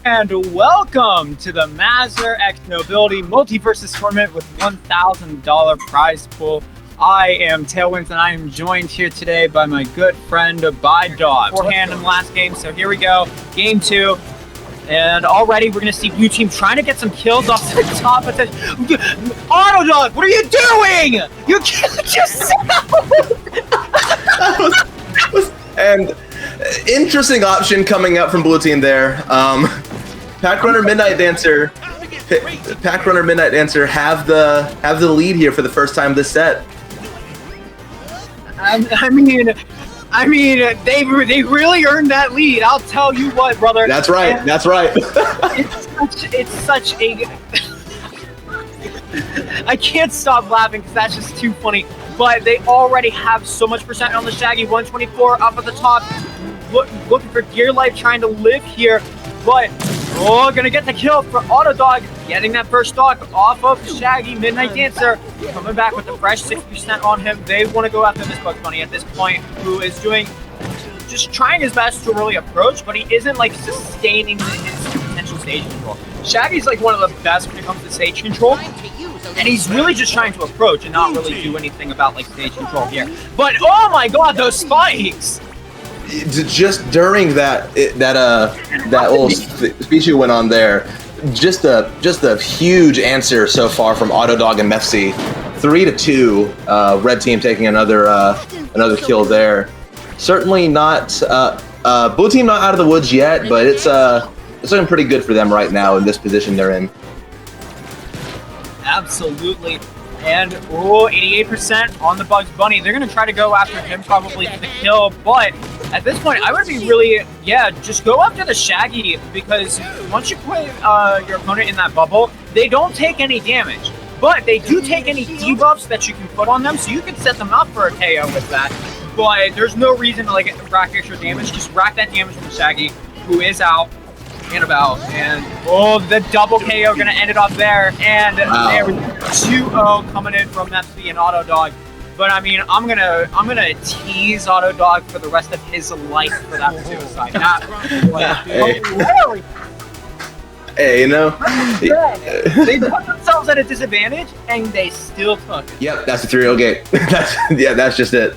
And welcome to the Mazer X Nobility MultiVersus tournament with $1,000 prize pool. I am Tailwinds, and I am joined here today by my good friend Dog. Forehand in the last game, so here we go, game 2. And already we're gonna see blue team trying to get some kills off the top of the Dog. What are you doing? You can't just And interesting option coming up from blue team there. Pack Runner Midnight Dancer have the lead here for the first time this set. I mean, they really earned that lead. I'll tell you what, brother. That's right. And that's right. it's such a. I can't stop laughing because that's just too funny. But they already have so much percent on the Shaggy. 124 up at the top. Looking for Gear Life, trying to live here. But gonna get the kill for Dog, getting that first stock off of Shaggy. Midnight Dancer coming back with a fresh 6% on him. They want to go after this Bugs Bunny at this point, who is just trying his best to really approach, but he isn't like sustaining his potential stage control. Shaggy's like one of the best when it comes to stage control, and he's really just trying to approach and not really do anything about like stage control here. But oh my god, those spikes! Just during that little speech you went on there, just a huge answer so far from Dog and Mefsy. 3-2. Red team taking another kill there. Certainly not blue team not out of the woods yet, but it's looking pretty good for them right now in this position they're in. Absolutely. And 88% on the Bugs Bunny. They're going to try to go after him probably for the kill, but at this point, I would be really, just go after the Shaggy, because once you put your opponent in that bubble, they don't take any damage, but they do take any debuffs that you can put on them, so you can set them up for a KO with that. But there's no reason to like rack extra damage. Just rack that damage from the Shaggy, who is out and about, and the double KO gonna end it off there, and there we go. 2-0 coming in from Mefsy and Dog. But I mean, I'm gonna tease Dog for the rest of his life for that suicide. Hey, you know, they put themselves at a disadvantage, and they still took it. Yep, that's the 3-0 game. That's just it.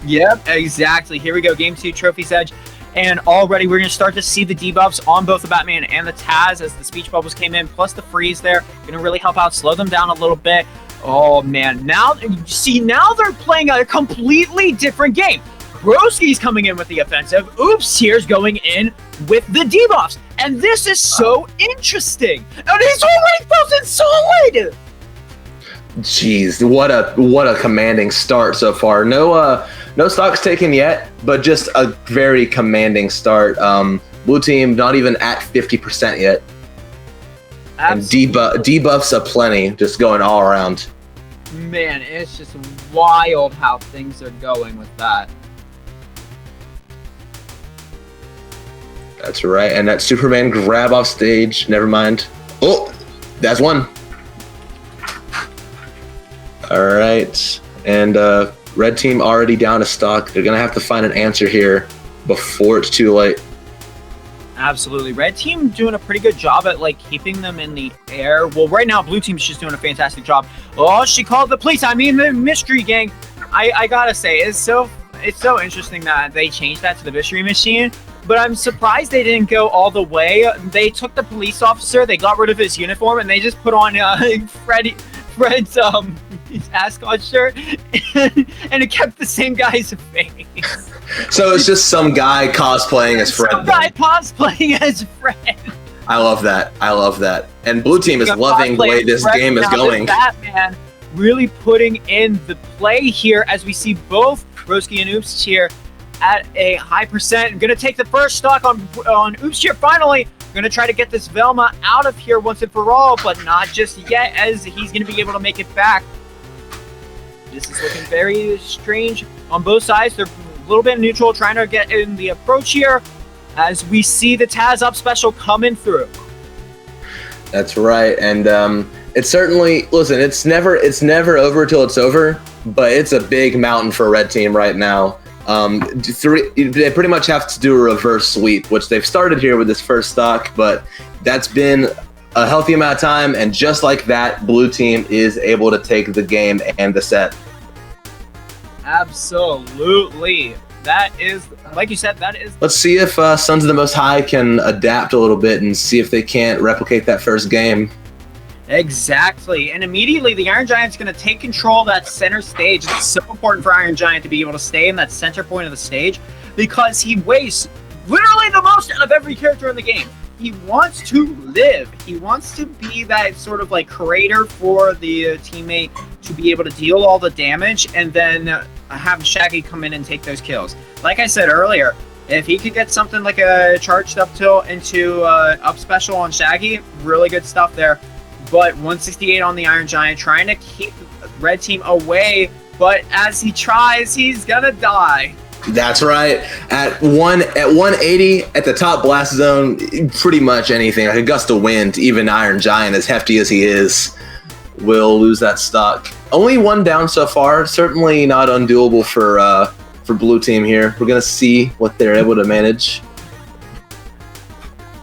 Yep, exactly. Here we go, game 2, Trophy's Edge. And already we're going to start to see the debuffs on both the Batman and the Taz as the speech bubbles came in, plus the freeze there. Going to really help out, slow them down a little bit. Oh, man. Now they're playing a completely different game. Broski's coming in with the offensive. Oops here's going in with the debuffs. And this is so interesting. And he's already frozen solid! Jeez, what a commanding start so far. No stocks taken yet, but just a very commanding start. Blue team not even at 50% yet. Absolutely. And debuffs aplenty, just going all around. Man, it's just wild how things are going with that. That's right, and that Superman grab off stage. Never mind. Oh, that's one. All right, and red team already down a stock. They're gonna have to find an answer here before it's too late. Absolutely, red team doing a pretty good job at like keeping them in the air. Well, right now blue team's just doing a fantastic job. Oh, she called the police. I mean the mystery gang. I gotta say, it's so interesting that they changed that to the mystery machine. But I'm surprised they didn't go all the way. They took the police officer, they got rid of his uniform, and they just put on Fred's his ascot shirt, and it kept the same guy's face. So it's just some guy cosplaying as Fred. Some guy cosplaying as Fred. I love that. And blue team is loving the way this game is going. Batman really putting in the play here as we see both Broski and Oops here at a high percent. I'm gonna take the first stock on Oops here finally. Going to try to get this Velma out of here once and for all, but not just yet, as he's going to be able to make it back. This is looking very strange on both sides. They're a little bit neutral, trying to get in the approach here, as we see the Taz up special coming through. That's right, and it's certainly, listen, it's never over till it's over, but it's a big mountain for red team right now. They pretty much have to do a reverse sweep, which they've started here with this first stock, but that's been a healthy amount of time, and just like that, blue team is able to take the game and the set. Absolutely. That is, like you said, that is... Let's see if Sons of the Most High can adapt a little bit and see if they can't replicate that first game. Exactly. And immediately the Iron Giant's going to take control of that center stage. It's so important for Iron Giant to be able to stay in that center point of the stage because he wastes literally the most out of every character in the game. He wants to live. He wants to be that sort of like creator for the teammate to be able to deal all the damage and then have Shaggy come in and take those kills. Like I said earlier, if he could get something like a charged up tilt into up special on Shaggy, really good stuff there. But 168 on the Iron Giant, trying to keep red team away, but as he tries, he's gonna die. That's right. At 180 at the top blast zone, pretty much anything, like a gust of wind, even Iron Giant, as hefty as he is, will lose that stock. Only one down so far. Certainly not undoable for blue team here. We're gonna see what they're able to manage.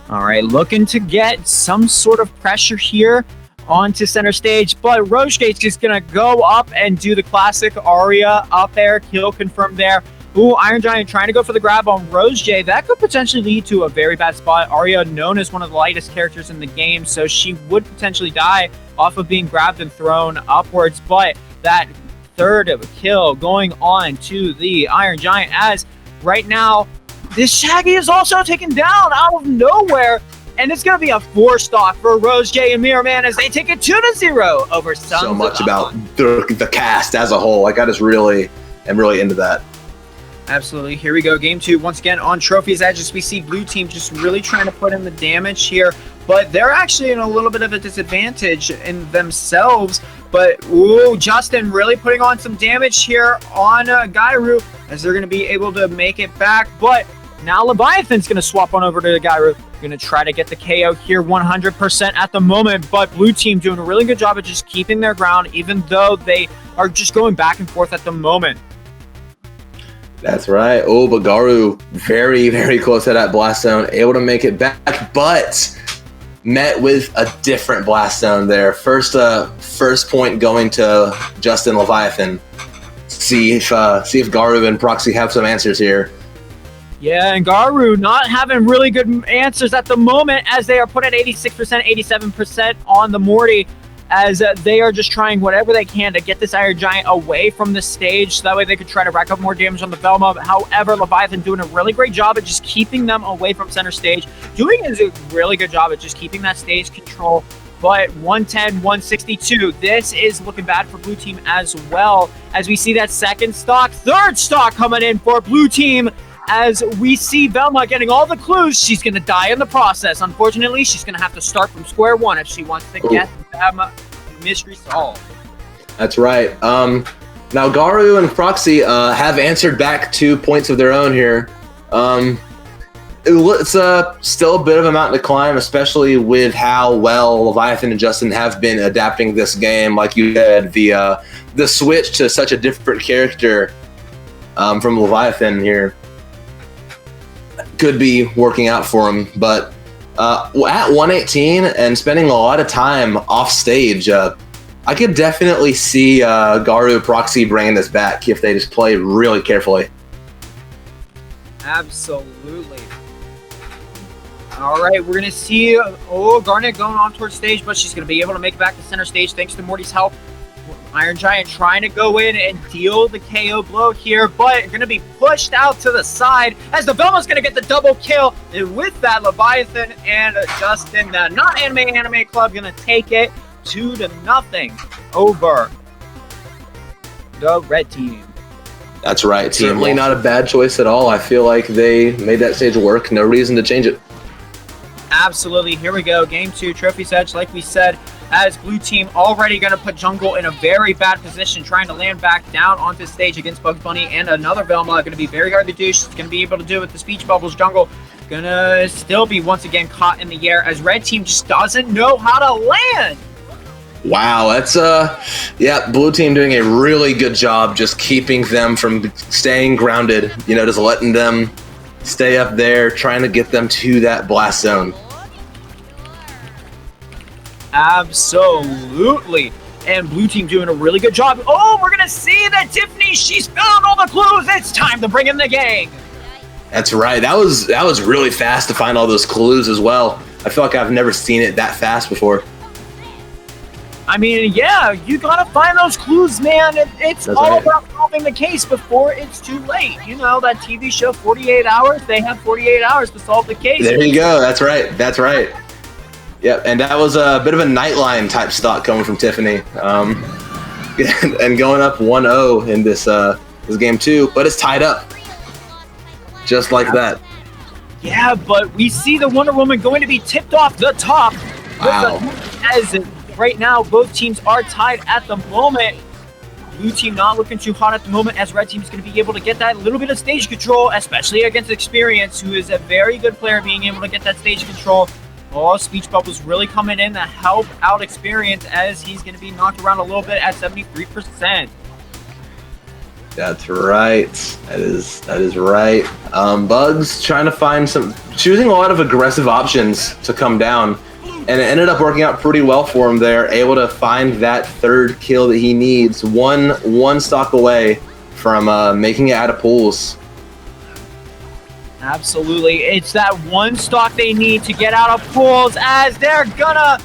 All right, looking to get some sort of pressure here onto center stage, but Rochegate's just gonna go up and do the classic Aria up there, kill confirmed there. Ooh, Iron Giant trying to go for the grab on Rosejay. That could potentially lead to a very bad spot. Aria, known as one of the lightest characters in the game, so she would potentially die off of being grabbed and thrown upwards, but that third kill going on to the Iron Giant, as right now, this Shaggy is also taken down out of nowhere, and it's going to be a 4-stock for Rosejay and Mirror Man as they take it 2-0 over Sons So much of about the cast as a whole. Like, I just really am really into that. Absolutely. Here we go. Game 2 once again on Trophy's Edge as we see blue team just really trying to put in the damage here, but they're actually in a little bit of a disadvantage in themselves. But ooh, Justin really putting on some damage here on Gairu as they're going to be able to make it back. But now Leviathan's going to swap on over to Gairu. Going to try to get the KO here 100% at the moment, but blue team doing a really good job of just keeping their ground, even though they are just going back and forth at the moment. That's right. Oh, but Gairu very, very close to that blast zone, able to make it back, but met with a different blast zone there. First point going to Justin Leviathan. See if Gairu and Proxy have some answers here. Yeah, and Gairu not having really good answers at the moment as they are put at 86%, 87% on the Morty, as they are just trying whatever they can to get this Iron Giant away from the stage so that way they could try to rack up more damage on the Velma. However, Leviathan doing a really great job at just keeping them away from center stage. Doing a really good job at just keeping that stage control. But 110, 162, this is looking bad for blue team as well, as we see that second stock, third stock coming in for blue team, as we see Velma getting all the clues. She's going to die in the process. Unfortunately, she's going to have to start from square one if she wants to get the mystery solved. That's right. Now, Gairu and Proxy have answered back 2 points of their own here. It's still a bit of a mountain to climb, especially with how well Leviathan and Justin have been adapting this game. Like you said, the switch to such a different character from Leviathan here could be working out for him, but at 118 and spending a lot of time off stage, I could definitely see Gairu Proxy bringing this back if they just play really carefully. Absolutely. All right, we're gonna see Garnet going on towards stage, but she's gonna be able to make it back to center stage thanks to Morty's help. Iron Giant trying to go in and deal the KO blow here, but going to be pushed out to the side as the Velma's going to get the double kill. And with that, Leviathan and Justin, not Anime Club, going to take it 2-0 over the red team. That's right. Certainly not a bad choice at all. I feel like they made that stage work. No reason to change it. Absolutely. Here we go. Game 2, Trophy's Edge, like we said, as blue team already going to put Jungle in a very bad position, trying to land back down onto stage against Bugs Bunny and another Velma. Going to be very hard to do. She's going to be able to do it with the speech bubbles. Jungle going to still be once again caught in the air as red team just doesn't know how to land. Wow, that's yeah, blue team doing a really good job just keeping them from staying grounded, you know, just letting them stay up there, trying to get them to that blast zone. Absolutely. And blue team doing a really good job. Oh, we're going to see that Tiffany, she's found all the clues. It's time to bring in the gang. That's right. That was really fast to find all those clues as well. I feel like I've never seen it that fast before. I mean, yeah, you gotta find those clues, man. It's That's all right. about solving the case before it's too late. You know, that TV show 48 Hours, they have 48 hours to solve the case. There you go. That's right. That's right. Yep, and that was a bit of a Nightline type stock coming from Tiffany. And going up 1-0 in this game too, but it's tied up. Just like that. Yeah, but we see the Wonder Woman going to be tipped off the top. Wow. As right now, both teams are tied at the moment. Blue team not looking too hot at the moment, as red team is going to be able to get that little bit of stage control, especially against Experience, who is a very good player, being able to get that stage control. Oh, Speech Bubble's really coming in to help out Experience, as he's going to be knocked around a little bit at 73%. That's right. That is right. Bugs trying to find choosing a lot of aggressive options to come down. And it ended up working out pretty well for him there, able to find that third kill that he needs, one stock away from making it out of pools. Absolutely. It's that one stock they need to get out of pools, as they're gonna...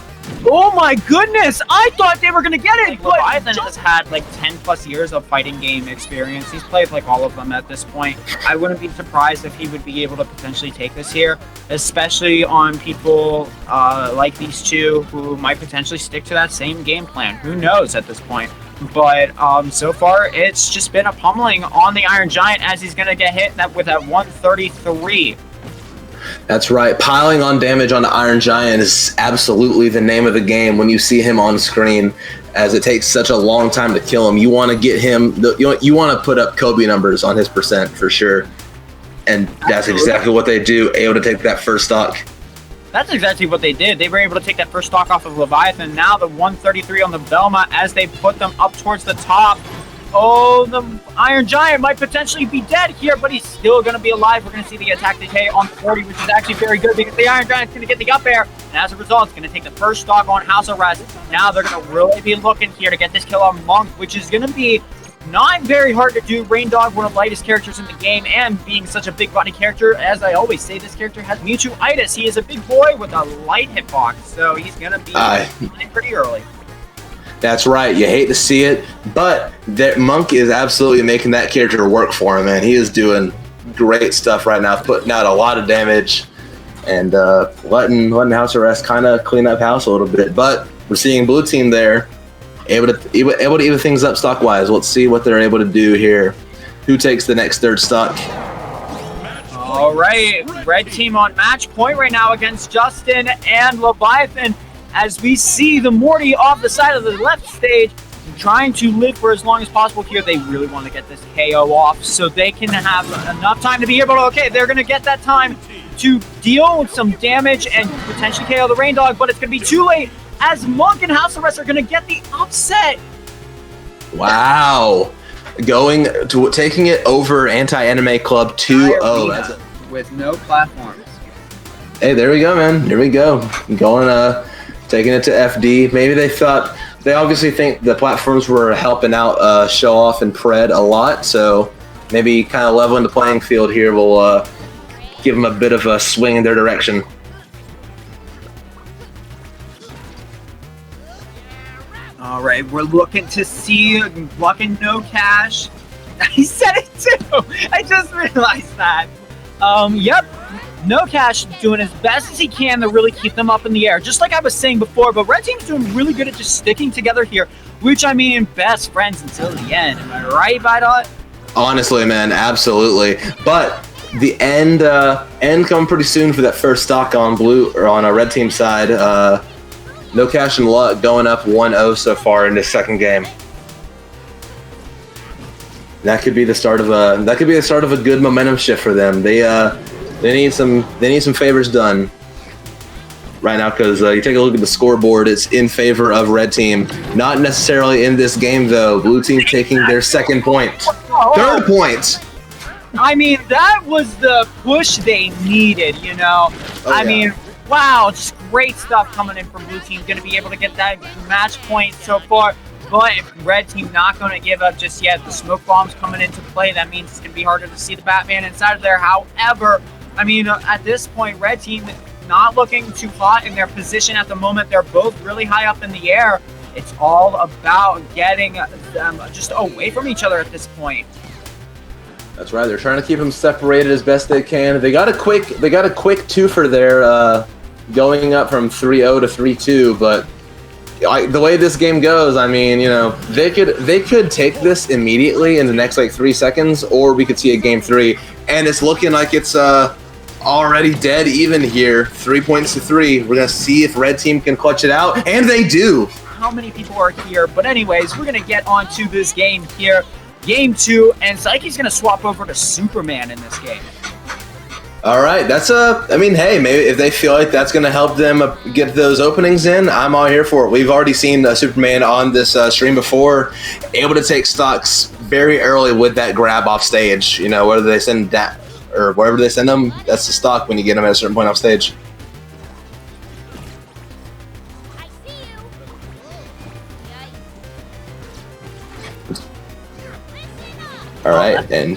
Oh my goodness! I thought they were gonna get it, but Leviathan has had like 10 plus years of fighting game experience. He's played like all of them at this point. I wouldn't be surprised if he would be able to potentially take this here, especially on people like these two who might potentially stick to that same game plan. Who knows at this point? But so far, it's just been a pummeling on the Iron Giant, as he's gonna get hit with that 133. That's right. Piling on damage on the Iron Giant is absolutely the name of the game when you see him on screen, as it takes such a long time to kill him. You want to get him, you want to put up Kobe numbers on his percent for sure. And that's exactly what they do, able to take that first stock. That's exactly what they did. They were able to take that first stock off of Leviathan. Now the 133 on the Velma, as they put them up towards the top. Oh, the Iron Giant might potentially be dead here, but he's still going to be alive. We're going to see the attack decay on 40, which is actually very good, because the Iron Giant's going to get the up air, and as a result, it's going to take the first stock on House Arrest. Now they're going to really be looking here to get this kill on Monk, which is going to be not very hard to do. Rain Dog, one of the lightest characters in the game, and being such a big body character, as I always say, this character has Mutuitis. He is a big boy with a light hitbox, so he's going to be pretty early. That's right. You hate to see it, but that Monk is absolutely making that character work for him, man. He is doing great stuff right now, putting out a lot of damage and letting House Arrest kind of clean up house a little bit. But we're seeing blue team there able to even things up stock wise. Let's see what they're able to do here. Who takes the next third stock? All right, red team on match point right now against Justin and Leviathan, as we see the Morty off the side of the left stage trying to live for as long as possible here. They really want to get this KO off so they can have enough time to be able to, okay, they're going to get that time to deal with some damage and potentially KO the Rain Dog, but it's going to be too late, as Monk and House Arrest are going to get the upset. Wow. Taking it over Anti-Anime Club 2-0. With no platforms. Hey, there we go, man. There we go. Going, taking it to FD. Maybe they obviously think the platforms were helping out Show Off and Pred a lot, so maybe kind of leveling the playing field here will give them a bit of a swing in their direction. All right, we're looking to see Luck and No Cash. I said it too. I just realized that. Yep. No Cash doing as best as he can to really keep them up in the air, just like I was saying before, but red team's doing really good at just sticking together here, which, I mean, best friends until the end. Am I right, Vidot? Honestly, man, absolutely. But the end coming pretty soon for that first stock on blue or on a red team side. No Cash and Luck going up 1-0 so far in this second game. That could be the start of a good momentum shift for them. They need some favors done. right now because you take a look at the scoreboard. It's in favor of red team. Not necessarily in this game, though. Blue team taking their second point. Third point. I mean, that was the push they needed, you know? I mean, wow, just great stuff coming in from blue team. Going to be able to get that match point so far. But if red team not going to give up just yet, the smoke bombs coming into play, that means it's going to be harder to see the Batman inside of there. However, I mean, at this point, red team not looking too hot in their position at the moment. They're both really high up in the air. It's all about getting them just away from each other at this point. That's right. They're trying to keep them separated as best they can. They got a quick twofer there, going up from 3-0 to 3-2. But the way this game goes, I mean, you know, they could take this immediately in the next like 3 seconds, or we could see a game 3, and it's looking like it's already dead even here. 3 points to 3. We're gonna see if red team can clutch it out, and they do. How many people are here? But anyways, we're gonna get on to this game here. Game 2, and Psyche's going to swap over to Superman in this game. All right, that's I mean, hey, maybe if they feel like that's going to help them get those openings in, I'm all here for it. We've already seen Superman on this stream before, able to take stocks very early with that grab off stage. You know, whether they send that or wherever they send them, that's the stock when you get them at a certain point off stage. All right, and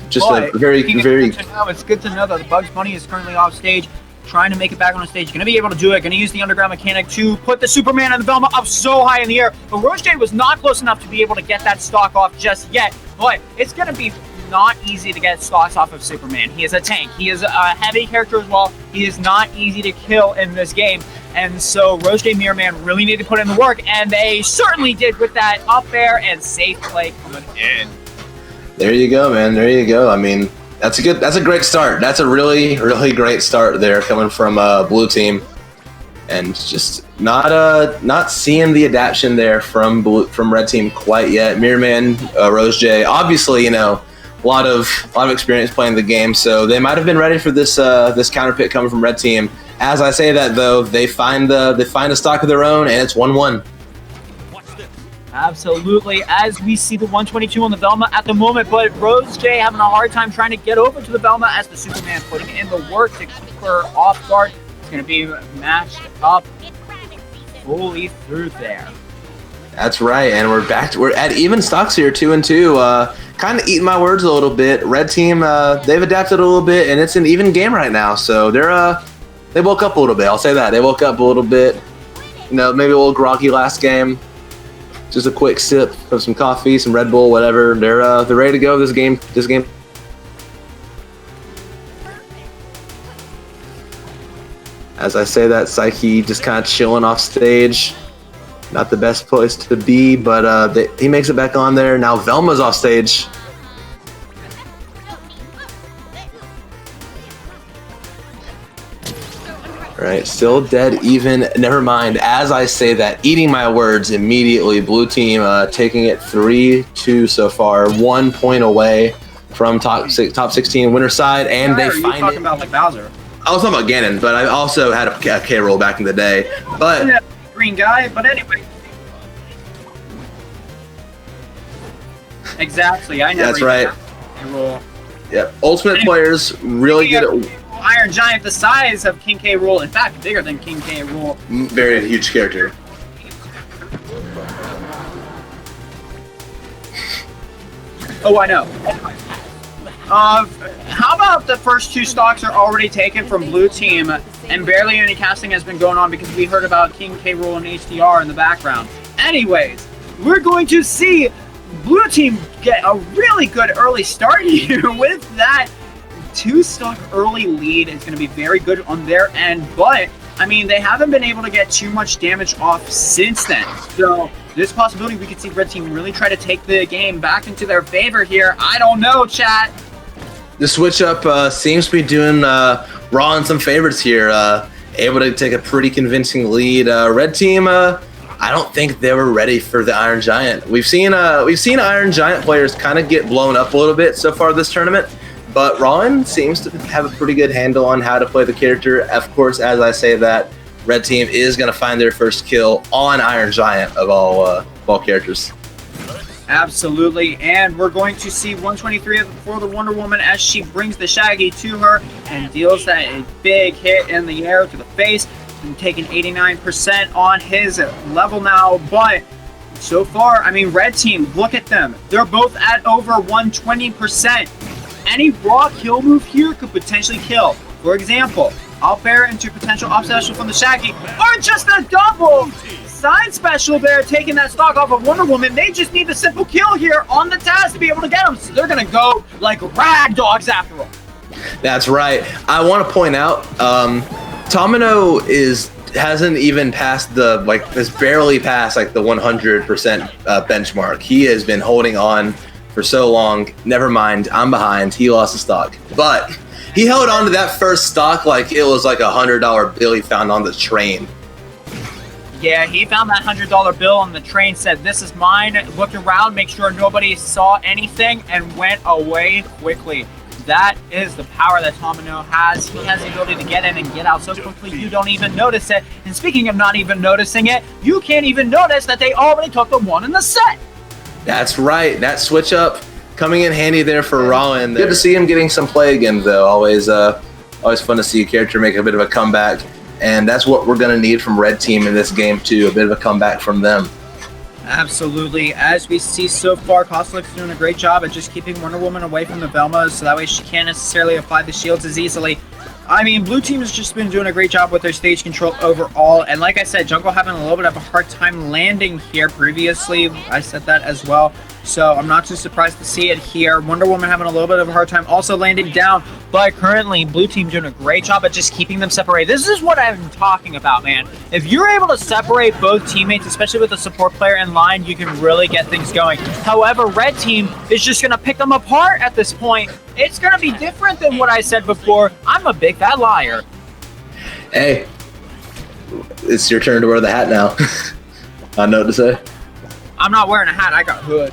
just a very. It's good to know that the Bugs Bunny is currently off stage, trying to make it back on the stage. Going to be able to do it. Going to use the underground mechanic to put the Superman and the Velma up so high in the air. But Roche was not close enough to be able to get that stock off just yet. But it's going to be not easy to get stocks off of Superman. He is a tank. He is a heavy character as well. He is not easy to kill in this game. And so Roche Mirror Man really needed to put in the work, and they certainly did with that up there and safe play coming in. There you go, man. There you go. I mean, that's a great start. That's a really, really great start there coming from blue team, and just not seeing the adaptation there from red team quite yet. Mirrorman, Rose J, obviously, you know, a lot of experience playing the game, so they might have been ready for this counter pick coming from red team. As I say that though, they find a stock of their own, and it's 1-1. Absolutely, as we see the 122 on the Velma at the moment, but Rose J having a hard time trying to get over to the Velma as the Superman putting in the work to keep her off guard. It's going to be matched up fully through there. That's right, and we're at even stocks here, 2-2. Kind of eating my words a little bit. Red team, they've adapted a little bit, and it's an even game right now. So they woke up a little bit. I'll say that they woke up a little bit. You know, maybe a little groggy last game. Just a quick sip of some coffee, some Red Bull, whatever. They're ready to go this game. As I say that, Psyche just kind of chilling off stage. Not the best place to be, but he makes it back on there. Now Velma's off stage. All right, still dead even. Never mind. As I say that, eating my words immediately. Blue team taking it 3-2 so far. 1 point away from top 16 winner side, and they find talking about like Bowser. I was talking about Ganon, but I also had a K roll back in the day. But green guy, but anyway. Exactly, I never. That's right. Roll. Yep. Ultimate players really good at Iron Giant, the size of King K. Rool, in fact, bigger than King K. Rool. Very huge character. Oh, I know. How about the first 2 stocks are already taken from blue team, and barely any casting has been going on because we heard about King K. Rool and HDR in the background. Anyways, we're going to see blue team get a really good early start here with that 2-stock early lead. Is going to be very good on their end, but I mean, they haven't been able to get too much damage off since then. So there's a possibility we could see red team really try to take the game back into their favor here. I don't know, chat. The switch up seems to be doing Raw in some favorites here. Able to take a pretty convincing lead. Red team, I don't think they were ready for the Iron Giant. We've seen Iron Giant players kind of get blown up a little bit so far this tournament, but Ron seems to have a pretty good handle on how to play the character. Of course, as I say that, red team is going to find their first kill on Iron Giant of all characters. Absolutely, and we're going to see 123 for the Wonder Woman as she brings the Shaggy to her and deals that a big hit in the air to the face, and taking 89% on his level now. But so far, I mean, red team, look at them. They're both at over 120%. Any raw kill move here could potentially kill. For example, up air into potential up special from the Shaggy, or just a double side special there, taking that stock off of Wonder Woman. They just need the simple kill here on the Taz to be able to get them, so they're gonna go like rag dogs after them. That's right. I want to point out, Tomino hasn't even passed has barely passed like the 100% benchmark. He has been holding on for so long. Never mind, I'm behind. He lost the stock, but he held on to that first stock like it was like $100 bill he found on the train. Yeah, he found that $100 bill on the train, said, "This is mine," looked around, make sure nobody saw anything, and went away quickly. That is the power that Tomino has. He has the ability to get in and get out so quickly you don't even notice it. And speaking of not even noticing it, you can't even notice that they already took the one in the set. That's right. That switch up coming in handy there for Rollin. Good to see him getting some play again, though. Always fun to see a character make a bit of a comeback. And that's what we're going to need from Red Team in this game, too. A bit of a comeback from them. Absolutely. As we see so far, Koslik's doing a great job at just keeping Wonder Woman away from the Velmas, so that way she can't necessarily apply the shields as easily. I mean, Blue Team has just been doing a great job with their stage control overall, and like I said, Jungle having a little bit of a hard time landing here previously. I said that as well, so I'm not too surprised to see it here. Wonder Woman having a little bit of a hard time also landing down, but currently Blue Team doing a great job at just keeping them separated. This is what I'm talking about, man. If you're able to separate both teammates, especially with a support player in line, you can really get things going. However, Red Team is just going to pick them apart at this point. It's going to be different than what I said before. I'm a big fat liar. Hey, it's your turn to wear the hat now. I know what to say. I'm not wearing a hat. I got hood.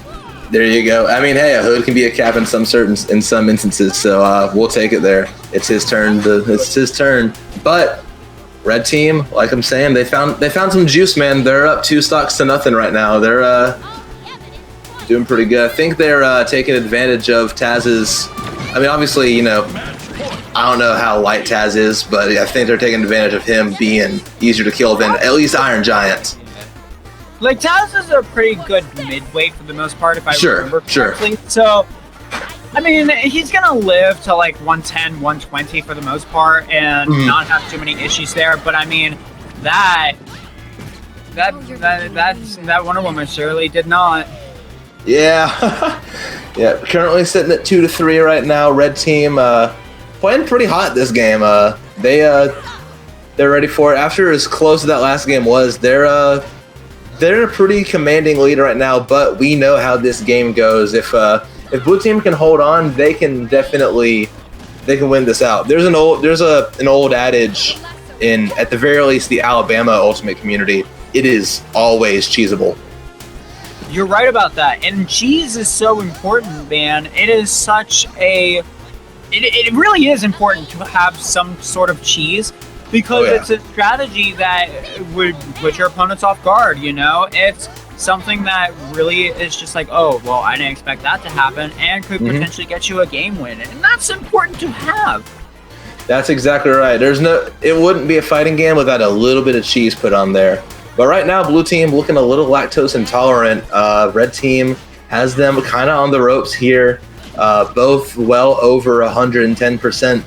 There you go. I mean, hey, a hood can be a cap in some instances, so we'll take it there. It's his turn. It's his turn. But Red Team, like I'm saying, they found some juice, man. They're up 2 stocks to nothing right now. They're doing pretty good. I think they're taking advantage of Taz's. I mean, obviously, you know, I don't know how light Taz is, but I think they're taking advantage of him being easier to kill than at least Iron Giant. Like, Taz is a pretty good midweight for the most part, if I remember correctly. Sure. So, I mean, he's going to live to like 110, 120 for the most part and not have too many issues there. But I mean, that Wonder Woman surely did not. Yeah. Yeah, currently sitting at 2-3 right now. Red Team playing pretty hot this game. They're ready for it. After as close as that last game was, they're a pretty commanding lead right now, but we know how this game goes. If Blue Team can hold on, they can win this out. There's an old adage at the very least the Alabama Ultimate community. It is always cheesable. You're right about that, and cheese is so important, man. It is such a it really is important to have some sort of cheese. Because it's a strategy that would put your opponents off guard, you know? It's something that really is just like, oh, well, I didn't expect that to happen, and could potentially get you a game win. And that's important to have. That's exactly right. It wouldn't be a fighting game without a little bit of cheese put on there. But right now, Blue Team looking a little lactose intolerant. Red Team has them kind of on the ropes here, both well over 110%.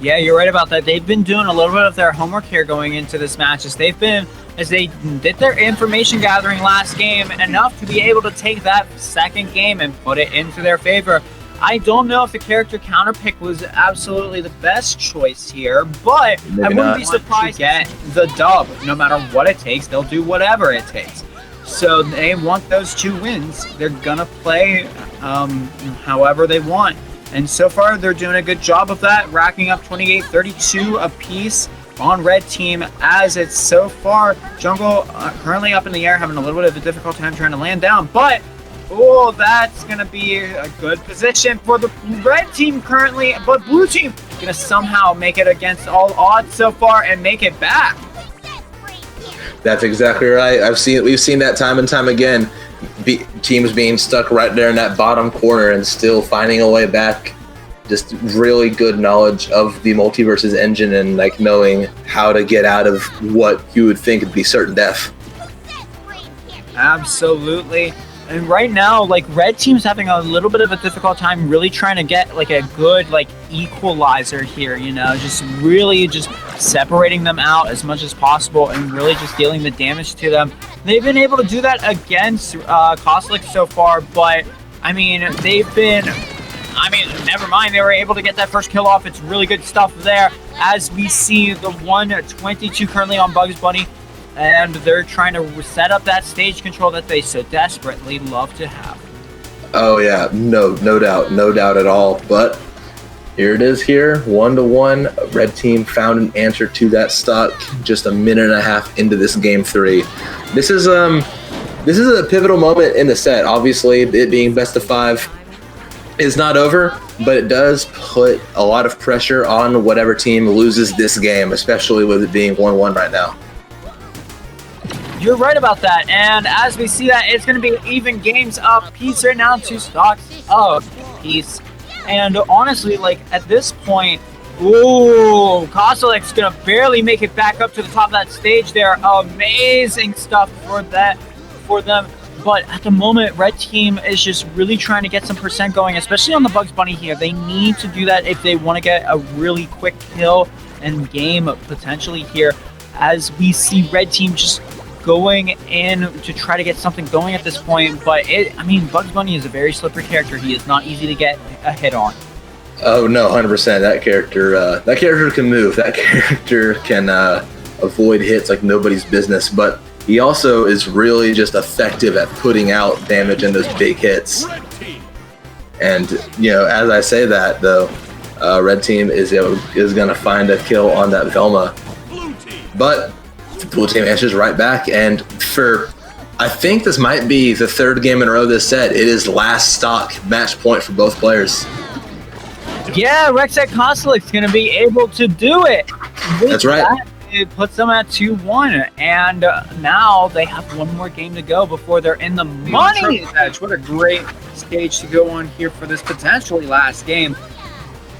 Yeah, you're right about that. They've been doing a little bit of their homework here going into this match as they did their information gathering last game enough to be able to take that second game and put it into their favor. I don't know if the character counter pick was absolutely the best choice here, but I wouldn't be surprised to get the dub. No matter what it takes, they'll do whatever it takes. So they want those 2 wins. They're gonna play however they want. And so far, they're doing a good job of that, racking up 28-32 apiece on Red Team. As it's so far, Jungle currently up in the air, having a little bit of a difficult time trying to land down. But, oh, that's going to be a good position for the Red Team currently. But Blue Team gonna somehow make it against all odds so far and make it back. That's exactly right. We've seen that time and time again. Teams being stuck right there in that bottom corner and still finding a way back. Just really good knowledge of the MultiVersus engine and like knowing how to get out of what you would think would be certain death. Absolutely. And right now, like, red team's having a little bit of a difficult time really trying to get like a good like equalizer here, you know, just really just separating them out as much as possible and really just dealing the damage to them. They've been able to do that against Koslik so far, but I mean, never mind, they were able to get that first kill off. It's really good stuff there as we see the 122 currently on Bugs Bunny. And they're trying to set up that stage control that they so desperately love to have. Oh yeah, no doubt at all. But here it is here, 1-1. Red team found an answer to that stock just a minute and a half into this game 3. This is a pivotal moment in the set. Obviously, it being best of 5 is not over, but it does put a lot of pressure on whatever team loses this game, especially with it being 1-1 right now. You're right about that, and as we see that, it's going to be even games up piece right now, 2 stocks up piece. And honestly, like, at this point, ooh, Kostelik's going to barely make it back up to the top of that stage there. Amazing stuff for them. But at the moment, red team is just really trying to get some percent going, especially on the Bugs Bunny here. They need to do that if they want to get a really quick kill and game potentially here, as we see red team just going in to try to get something going at this point. But Bugs Bunny is a very slippery character. He is not easy to get a hit on. Oh no, 100%. That character can move. That character can avoid hits like nobody's business. But he also is really just effective at putting out damage in those big hits. And as I say that though, red team is going to find a kill on that Velma. But the blue team answers right back, and I think this might be the 3rd game in a row this set. It is last stock match point for both players. Yeah, Rexet Kostelik's going to be able to do it. That's right. It puts them at 2-1, and now they have one more game to go before they're in the money. What a great stage to go on here for this potentially last game.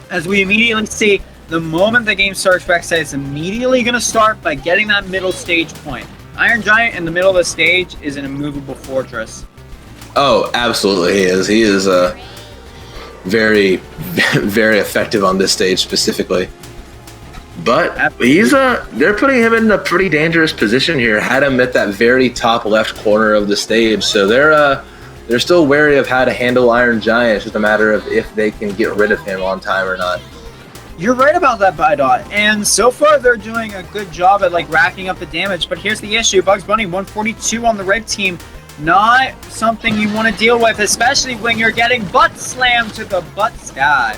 As we immediately see, the moment the game starts, Rexet is immediately going to start by getting that middle stage point. Iron Giant in the middle of the stage is an immovable fortress. Oh, absolutely he is. He is very, very effective on this stage specifically. But they're putting him in a pretty dangerous position here. Had him at that very top left corner of the stage, so they're still wary of how to handle Iron Giant. It's just a matter of if they can get rid of him on time or not. You're right about that, Bidot, and so far they're doing a good job at racking up the damage, but here's the issue. Bugs Bunny 142 on the red team, not something you want to deal with, especially when you're getting butt slammed to the butt sky.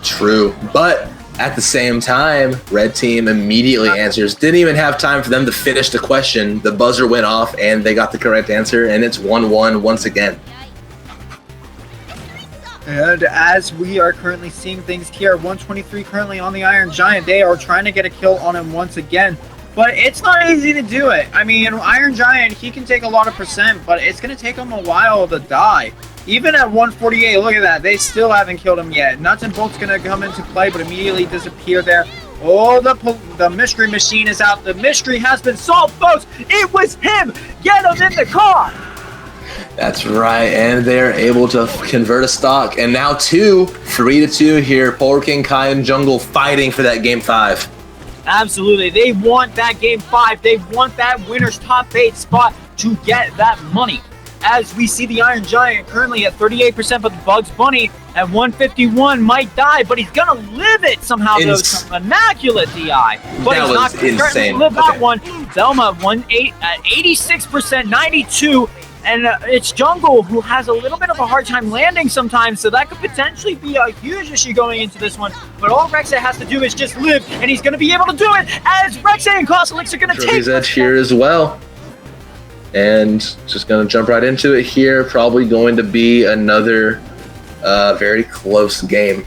True, but at the same time, red team immediately answers. Didn't even have time for them to finish the question. The buzzer went off and they got the correct answer, and it's 1-1 once again. And as we are currently seeing things here, 123 currently on the Iron Giant. They are trying to get a kill on him once again, but it's not easy to do it. I mean, Iron Giant, he can take a lot of percent, but it's going to take him a while to die. Even at 148, look at that. They still haven't killed him yet. Nuts and Bolt's going to come into play, but immediately disappear there. Oh, the mystery machine is out. The mystery has been solved, folks. It was him. Get him in the car. That's right, and they're able to convert a stock. And now 3-2 here. Polar King, Kai, and Jungle fighting for that game 5. Absolutely. They want that game 5. They want that winner's top 8 spot to get that money. As we see the Iron Giant currently at 38%, but the Bugs Bunny at 151 might die, but he's gonna live it somehow. Some immaculate DI, but that he's not gonna insane. Live that one. Velma 86%, 92, and it's Jungle who has a little bit of a hard time landing sometimes, so that could potentially be a huge issue going into this one. But all Rexet has to do is just live, and he's gonna be able to do it. As Rexet and Kostelik are gonna take his edge here as well. And just going to jump right into it here. Probably going to be another very close game.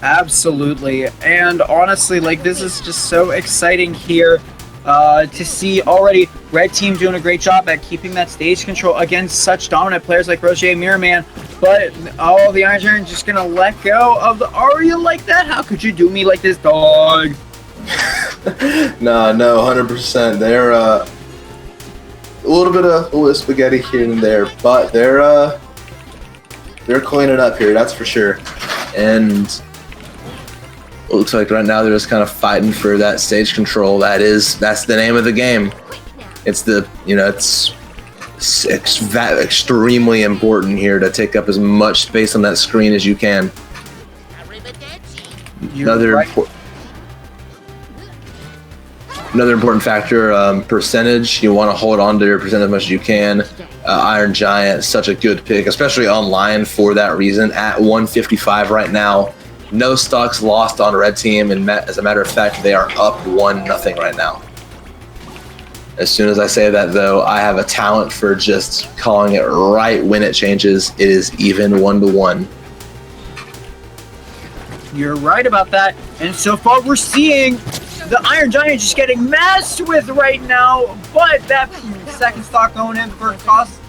Absolutely. And honestly, like, this is just so exciting here to see already Red Team doing a great job at keeping that stage control against such dominant players like Roger and Miraman. But the Iron Giant just gonna let go of the Aria like that? How could you do me like this, dog? No, 100%. They're a little bit of spaghetti here and there, but they're cleaning up here, that's for sure. And it looks like right now they're just kind of fighting for that stage control. That's the name of the game. It's extremely important here to take up as much space on that screen as you can. Another important factor, percentage. You want to hold on to your percent as much as you can. Iron Giant, such a good pick, especially online for that reason. At 155 right now. No stocks lost on Red Team, and as a matter of fact, they are up 1-0 right now. As soon as I say that, though, I have a talent for just calling it right when it changes. It is even 1-1. You're right about that. And so far, we're seeing the Iron Giant just getting messed with right now. But that second stock going in for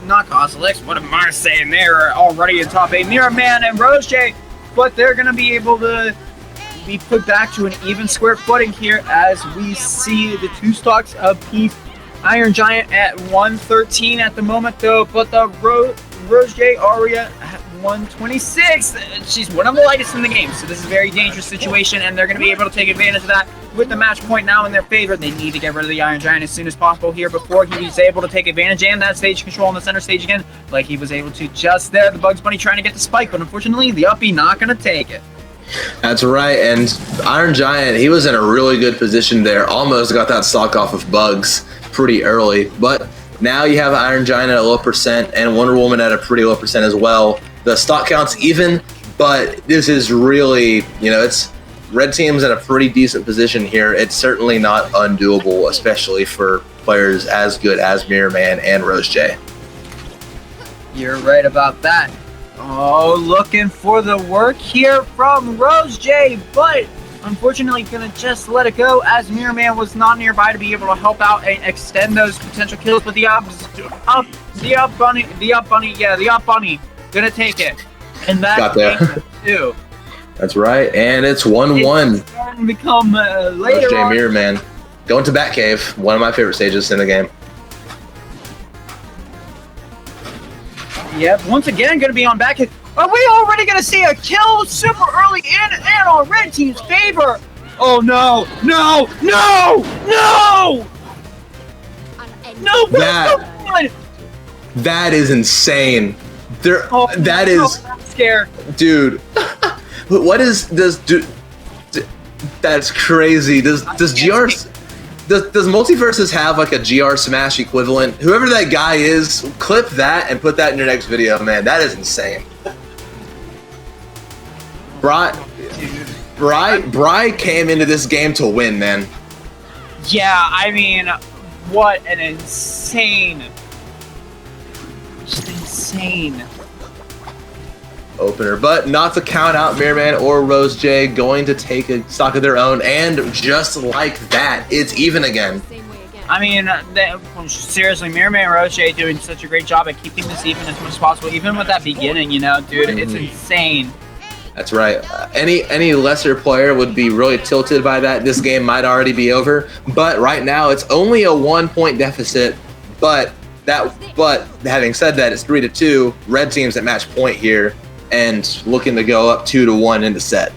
not Costelix. What am I saying? They're already in top 8. Miraman and Roche. But they're going to be able to be put back to an even square footing here as we see the 2 stocks apiece. Iron Giant at 113 at the moment, though, but the Roche Aria at 126. She's one of the lightest in the game, so this is a very dangerous situation, and they're going to be able to take advantage of that with the match point now in their favor. They need to get rid of the Iron Giant as soon as possible here before he's able to take advantage and that stage control on the center stage again, like he was able to just there. The Bugs Bunny trying to get the spike, but unfortunately, the uppie not going to take it. That's right, and Iron Giant, he was in a really good position there. Almost got that stock off of Bugs pretty early, but now you have Iron Giant at a low percent and Wonder Woman at a pretty low percent as well. The stock count's even, but this is really, it's Red Team's in a pretty decent position here. It's certainly not undoable, especially for players as good as Miraman and Rose J. You're right about that. Oh, looking for the work here from Rose J, but unfortunately gonna just let it go as Miraman was not nearby to be able to help out and extend those potential kills. But the up bunny gonna take it, and Got there. Too. That's right, and it's 1-1. It's starting to become later Rose J on. Miraman going to Batcave, one of my favorite stages in the game. Yep, once again going to be on back. Are we already going to see a kill super early in and on Red Team's favor? Oh no, no, no, no! No, that is insane. That is scared. Dude. What is that's crazy. Does MultiVersus have like a GR Smash equivalent? Whoever that guy is, clip that and put that in your next video, man. That is insane. Bry came into this game to win, man. Yeah, I mean, what an insane, just insane opener, but not to count out Miraman or Rose J going to take a stock of their own, and just like that, it's even again. I mean, seriously, Miraman and Rose J doing such a great job at keeping this even as much as possible, even with that beginning, dude, it's insane. That's right. Any lesser player would be really tilted by that. This game might already be over, but right now it's only a 1-point deficit, but having said that, it's 3-2. Red Team's at match point here, and looking to go up 2-1 in the set.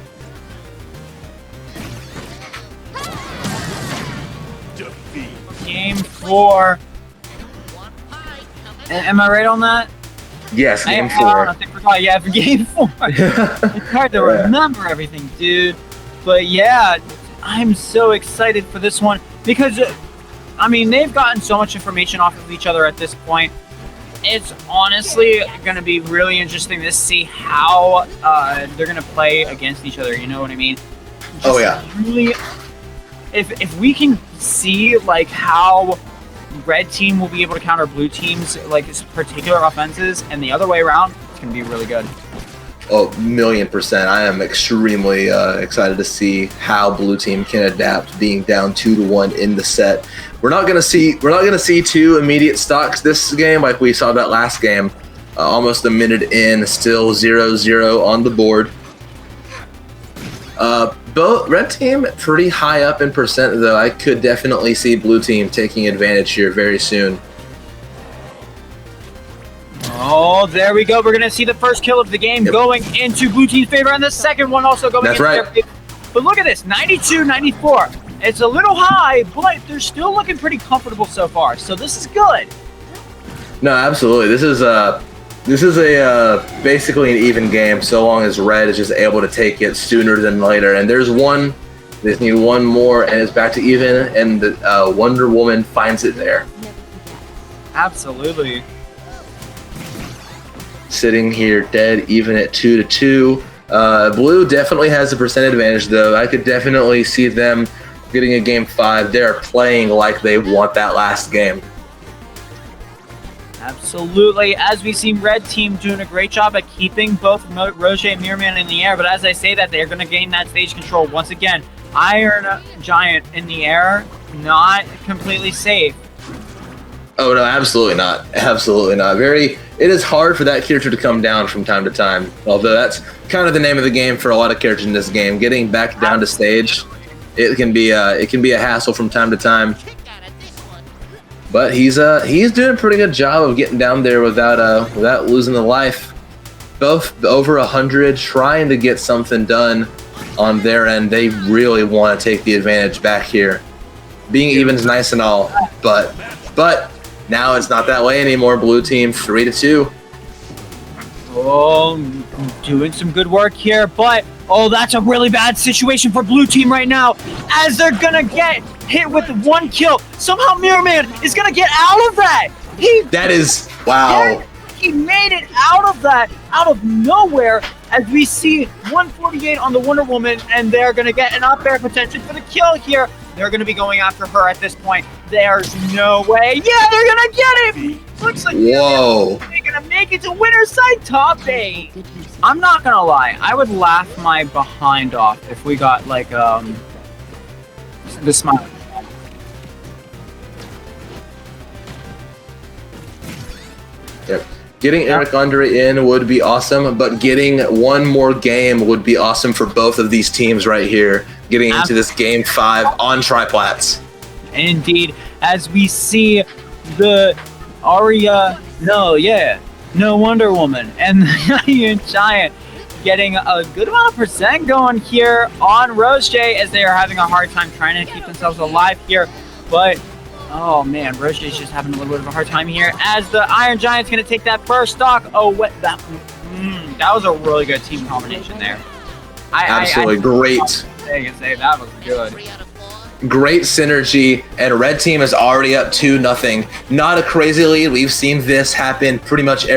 Game 4. Am I right on that? Yes, game 4. Yeah, for game 4. It's hard to remember everything, dude. But yeah, I'm so excited for this one because, I mean, they've gotten so much information off of each other at this point. It's honestly going to be really interesting to see how they're going to play against each other. You know what I mean? Oh yeah. Really, if we can see like how Red Team will be able to counter Blue Team's like particular offenses, and the other way around, it's going to be really good. 1,000,000%. I am extremely excited to see how blue team can adapt being down 2-1 in the set. We're not gonna see two immediate stocks this game like we saw that last game. Almost a minute in, still 0-0 on the board. Both red team pretty high up in percent though. I could definitely see blue team taking advantage here very soon. Oh, there we go. We're going to see the first kill of the game going into blue team's favor, and the second one also going into their favor. But look at this, 92-94. It's a little high, but they're still looking pretty comfortable so far. So this is good. No, absolutely. This is a basically an even game so long as red is just able to take it sooner than later. And there's one. They just need one more, and it's back to even. And the Wonder Woman finds it there. Absolutely. Sitting here dead even at 2-2. Blue definitely has a percent advantage though. I could definitely see them getting a game 5. They're playing like they want that last game. Absolutely. As we see red team doing a great job at keeping both Roger and Mirrorman in the air, but as I say that, they're going to gain that stage control once again. Iron Giant in the air, not completely safe. Oh no, absolutely not. Absolutely not. It is hard for that character to come down from time to time. Although that's kind of the name of the game for a lot of characters in this game. Getting back down to stage, it can be a hassle from time to time. But he's doing a pretty good job of getting down there without losing the life. Both over 100, trying to get something done on their end. They really want to take the advantage back here. Being even is nice and all, but now it's not that way anymore. Blue team 3-2. Oh, doing some good work here, but that's a really bad situation for blue team right now, as they're gonna get hit with one kill. Somehow Mirrorman is gonna get out of that. Wow. He made it out of that, out of nowhere, as we see 148 on the Wonder Woman, and they're gonna get an up air potential for the kill here. They're going to be going after her at this point. There's no way. Yeah, they're going to get him. Looks like they're going to make it to winner's side top 8. I'm not going to lie. I would laugh my behind off if we got, like, the smile. Yep. Getting Eric Andre in would be awesome, but getting one more game would be awesome for both of these teams right here. Getting into this game 5 on triplats. Indeed, as we see the No Wonder Woman and the Iron Giant getting a good amount of percent going here on Rose J, as they are having a hard time trying to keep themselves alive here. But oh man, Roche is just having a little bit of a hard time here, as the Iron Giant's going to take that first stock. That was a really good team combination there. Absolutely great. I can say that was good. Great synergy, and red team is already up 2-0. Not a crazy lead. We've seen this happen pretty much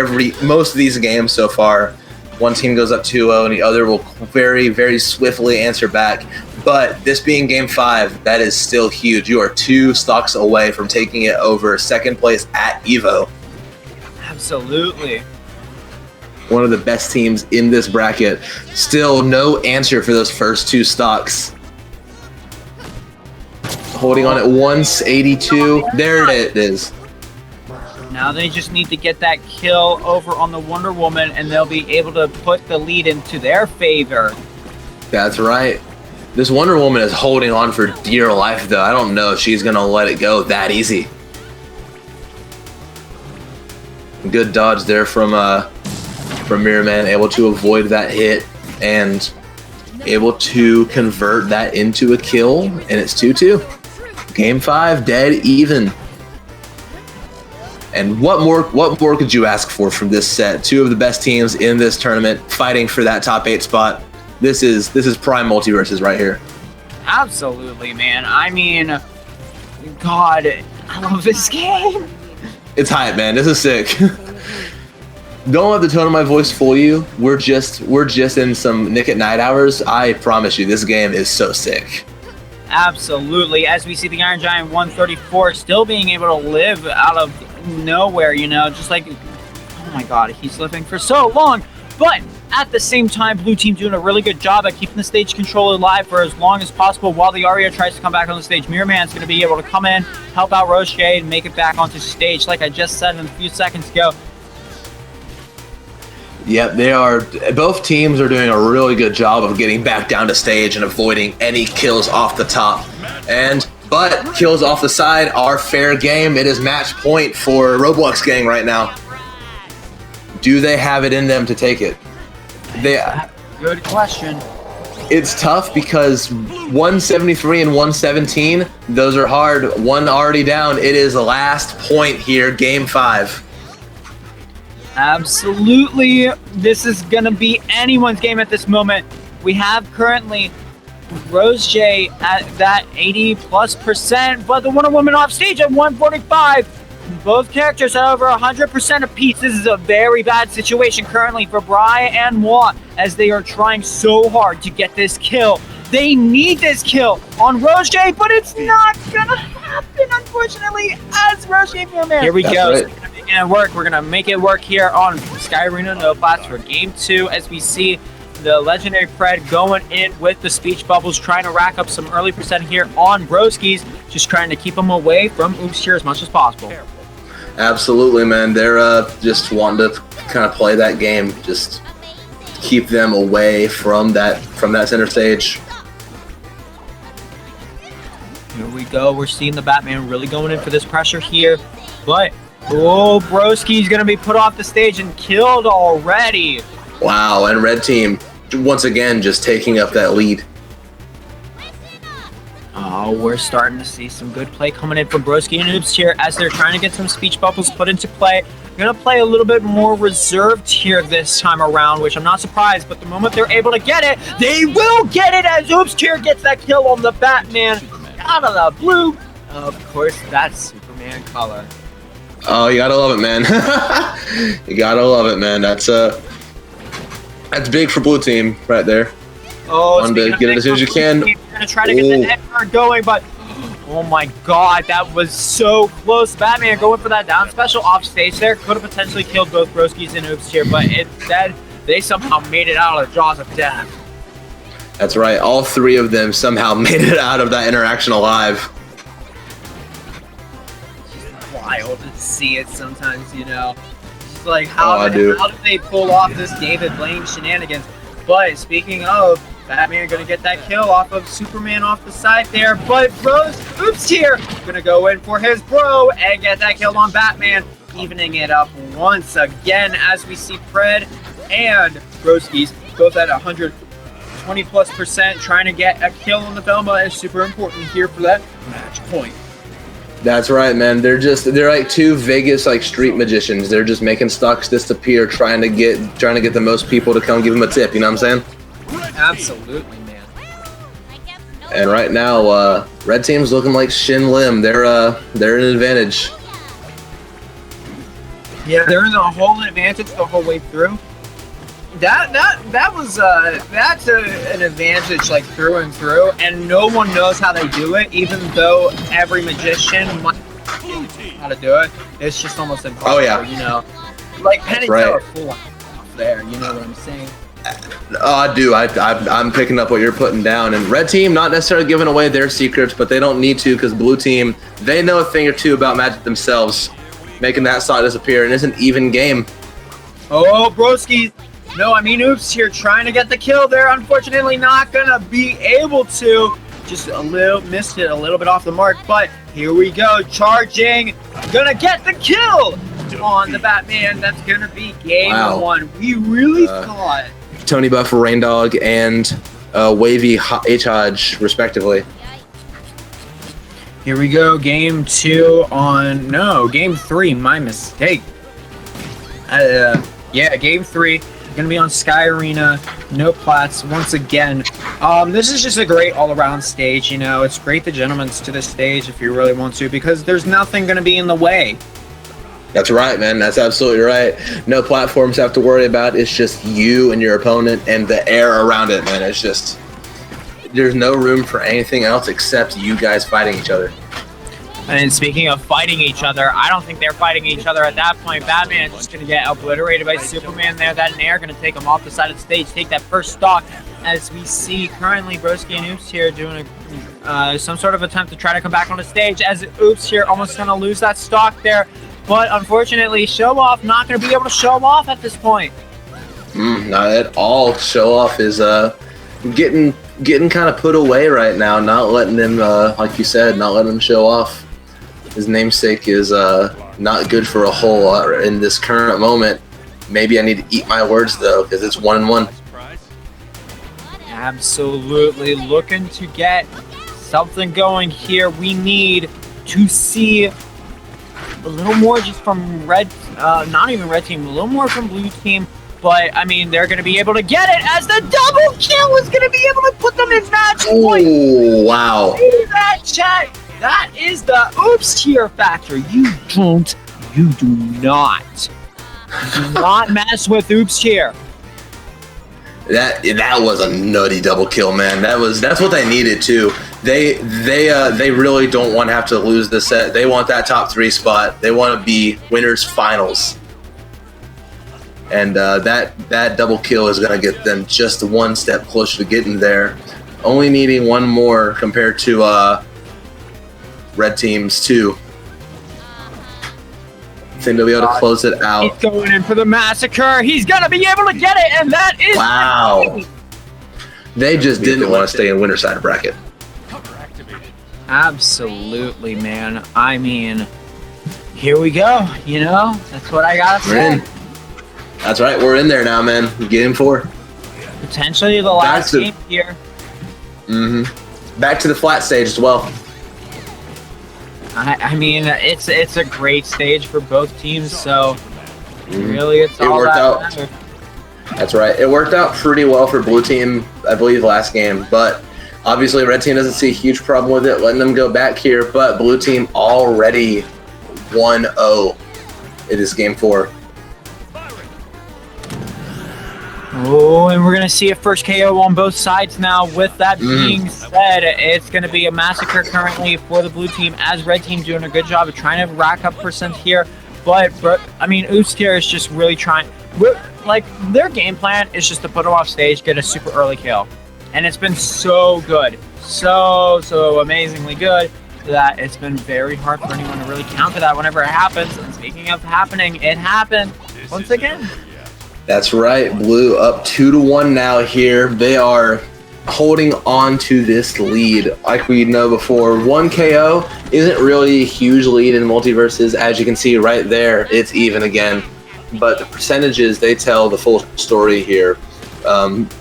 most of these games so far. One team goes up 2-0 and the other will very, very swiftly answer back. But this being game 5, that is still huge. You are 2 stocks away from taking it over second place at Evo. Absolutely. One of the best teams in this bracket. Still no answer for those first 2 stocks. Holding on at 182. There it is. Now they just need to get that kill over on the Wonder Woman, and they'll be able to put the lead into their favor. That's right. This Wonder Woman is holding on for dear life, though. I don't know if she's going to let it go that easy. Good dodge there from Mirrorman, able to avoid that hit and able to convert that into a kill, and it's 2-2. Game 5, dead even. And what more could you ask for from this set? 2 of the best teams in this tournament fighting for that top 8 spot. This is prime MultiVersus right here. Absolutely, man. I mean, God, I love this game. It's hype, man. This is sick. Don't let the tone of my voice fool you. We're just in some Nick at Night hours. I promise you, this game is so sick. Absolutely. As we see the Iron Giant 134 still being able to live out of nowhere, just like, oh my God, he's living for so long. But at the same time, blue team doing a really good job at keeping the stage controller alive for as long as possible while the Aria tries to come back on the stage. Mirror Man's going to be able to come in, help out Roche, and make it back onto stage, like I just said a few seconds ago. Yep, they are. Both teams are doing a really good job of getting back down to stage and avoiding any kills off the top. But kills off the side are fair game. It is match point for Roblox Gang right now. Do they have it in them to take it? Good question. It's tough because 173 and 117, those are hard. One already down. It is the last point here, game 5. Absolutely. This is going to be anyone's game at this moment. We have currently Rose J at that 80+%, but the Wonder Woman off stage at 145. Both characters are over 100% apiece. This is a very bad situation currently for Bri and Moi as they are trying so hard to get this kill. They need this kill on Rose J, but it's not going to happen, unfortunately, as Rose J Mirror Man. Here we go. Right. It's going to work. We're going to make it work here on Sky Arena No Flats for game 2 as we see the legendary Fred going in with the speech bubbles, trying to rack up some early percent here on Broskies, just trying to keep them away from Oops here as much as possible. Absolutely, man. They're just wanting to kind of play that game, just keep them away from that center stage. Here we go. We're seeing the Batman really going in for this pressure here, but Broski's gonna be put off the stage and killed already. Wow, and red team once again just taking up that lead. Oh, we're starting to see some good play coming in from Broski and Oops here as they're trying to get some speech bubbles put into play. They're going to play a little bit more reserved here this time around, which I'm not surprised, but the moment they're able to get it, they will get it as Oops here gets that kill on the Batman out of the blue. Of course, that's Superman color. Oh, you gotta love it, man. You gotta love it, man. That's big for blue team right there. Oh, wanted to get it as soon as you can. You're gonna try to get the head guard going, but oh my god, that was so close. Batman going for that down special off stage there. Could have potentially killed both Broskies and Oops here, but instead they somehow made it out of the jaws of death. That's right. All three of them somehow made it out of that interaction alive. It's wild to see it sometimes, you know. It's like how do they pull off this David Blaine shenanigans? But speaking of, Batman gonna get that kill off of Superman off the side there, but Oops here gonna go in for his bro and get that kill on Batman, evening it up once again as we see Fred and Broskies both at 120+%, trying to get a kill on the Velma is super important here for that match point. That's right, man. They're like two Vegas street magicians. They're just making stocks disappear, trying to get the most people to come give them a tip. You know what I'm saying? Absolutely, man. And right now, red team's looking like Shin Lim. They're an advantage. Yeah, they're in the whole advantage the whole way through. That's an advantage through and through, and no one knows how they do it, even though every magician might know how to do it. It's just almost impossible. Oh yeah, you know, like Penny Teller full there. You know what I'm saying? Oh, I do. I'm picking up what you're putting down. And red team not necessarily giving away their secrets, but they don't need to because blue team, they know a thing or two about magic themselves, making that stock disappear, and it's an even game. Oh, Broski. No, I mean Oops here trying to get the kill there. Unfortunately, not gonna be able to. Just missed it a little bit off the mark, but here we go. Charging, gonna get the kill on the Batman. That's gonna be game 1. We really thought. Tony Buff, Rain Dog, and Wavy H-Hodge, respectively. Here we go, game 3, my mistake. Yeah, game 3, gonna be on Sky Arena, no plats, once again. This is just a great all-around stage, you know, it's great the gentlemen's to the stage if you really want to, because there's nothing gonna be in the way. That's right, man. That's absolutely right. No platforms have to worry about. It's just you and your opponent and the air around it, man. It's just, there's no room for anything else except you guys fighting each other. And speaking of fighting each other, I don't think they're fighting each other at that point. Batman is just going to get obliterated by Superman there. That Nair going to take him off the side of the stage, take that first stock. As we see currently Broski and Oops here doing some sort of attempt to try to come back on the stage. As Oops here almost going to lose that stock there. But unfortunately, Show Off not going to be able to show off at this point. Not at all. Show Off is getting kind of put away right now. Not letting him, like you said, not letting him show off. His namesake is not good for a whole lot in this current moment. Maybe I need to eat my words though, because it's 1-1. Absolutely looking to get something going here. We need to see a little more just from red, not even red team, a little more from blue team. But I mean, they're going to be able to get it as the double kill is going to be able to put them in match point. Oh, wow. See that, chat? That is the Oops tier factor. You do not mess with Oops tier. That was a nutty double kill, man. That's what they needed too. They really don't want to have to lose this set. They want that top 3 spot. They want to be winners finals. And that double kill is going to get them just one step closer to getting there. Only needing one more compared to red team's 2. I think they'll be able to close it out. He's going in for the massacre. He's going to be able to get it, and that is... Wow. They just didn't want to stay in winner side bracket. Absolutely, man. I mean, here we go. You know, that's what I got to say. We're in. That's right. We're in there now, man. Game 4. Potentially the last game here. Back to the flat stage as well. I mean, it's a great stage for both teams, so really it's all worked that out. matters. That's right. It worked out pretty well for blue team, I believe, last game, but obviously red team doesn't see a huge problem with it, letting them go back here, but blue team already 1-0. It is game 4. Oh, and we're going to see a first KO on both sides now. With that being said, it's going to be a massacre currently for the blue team, as red team doing a good job of trying to rack up percent here. But I mean, Oostier is just really trying. Like, their game plan is just to put them off stage, get a super early kill. And it's been so good. So amazingly good that it's been very hard for anyone to really counter that whenever it happens. And speaking of happening, it happened once again. That's right. Blue up 2-1 now here. They are holding on to this lead. Like we know before, 1 KO isn't really a huge lead in MultiVersus. As you can see right there, it's even again. But the percentages, they tell the full story here.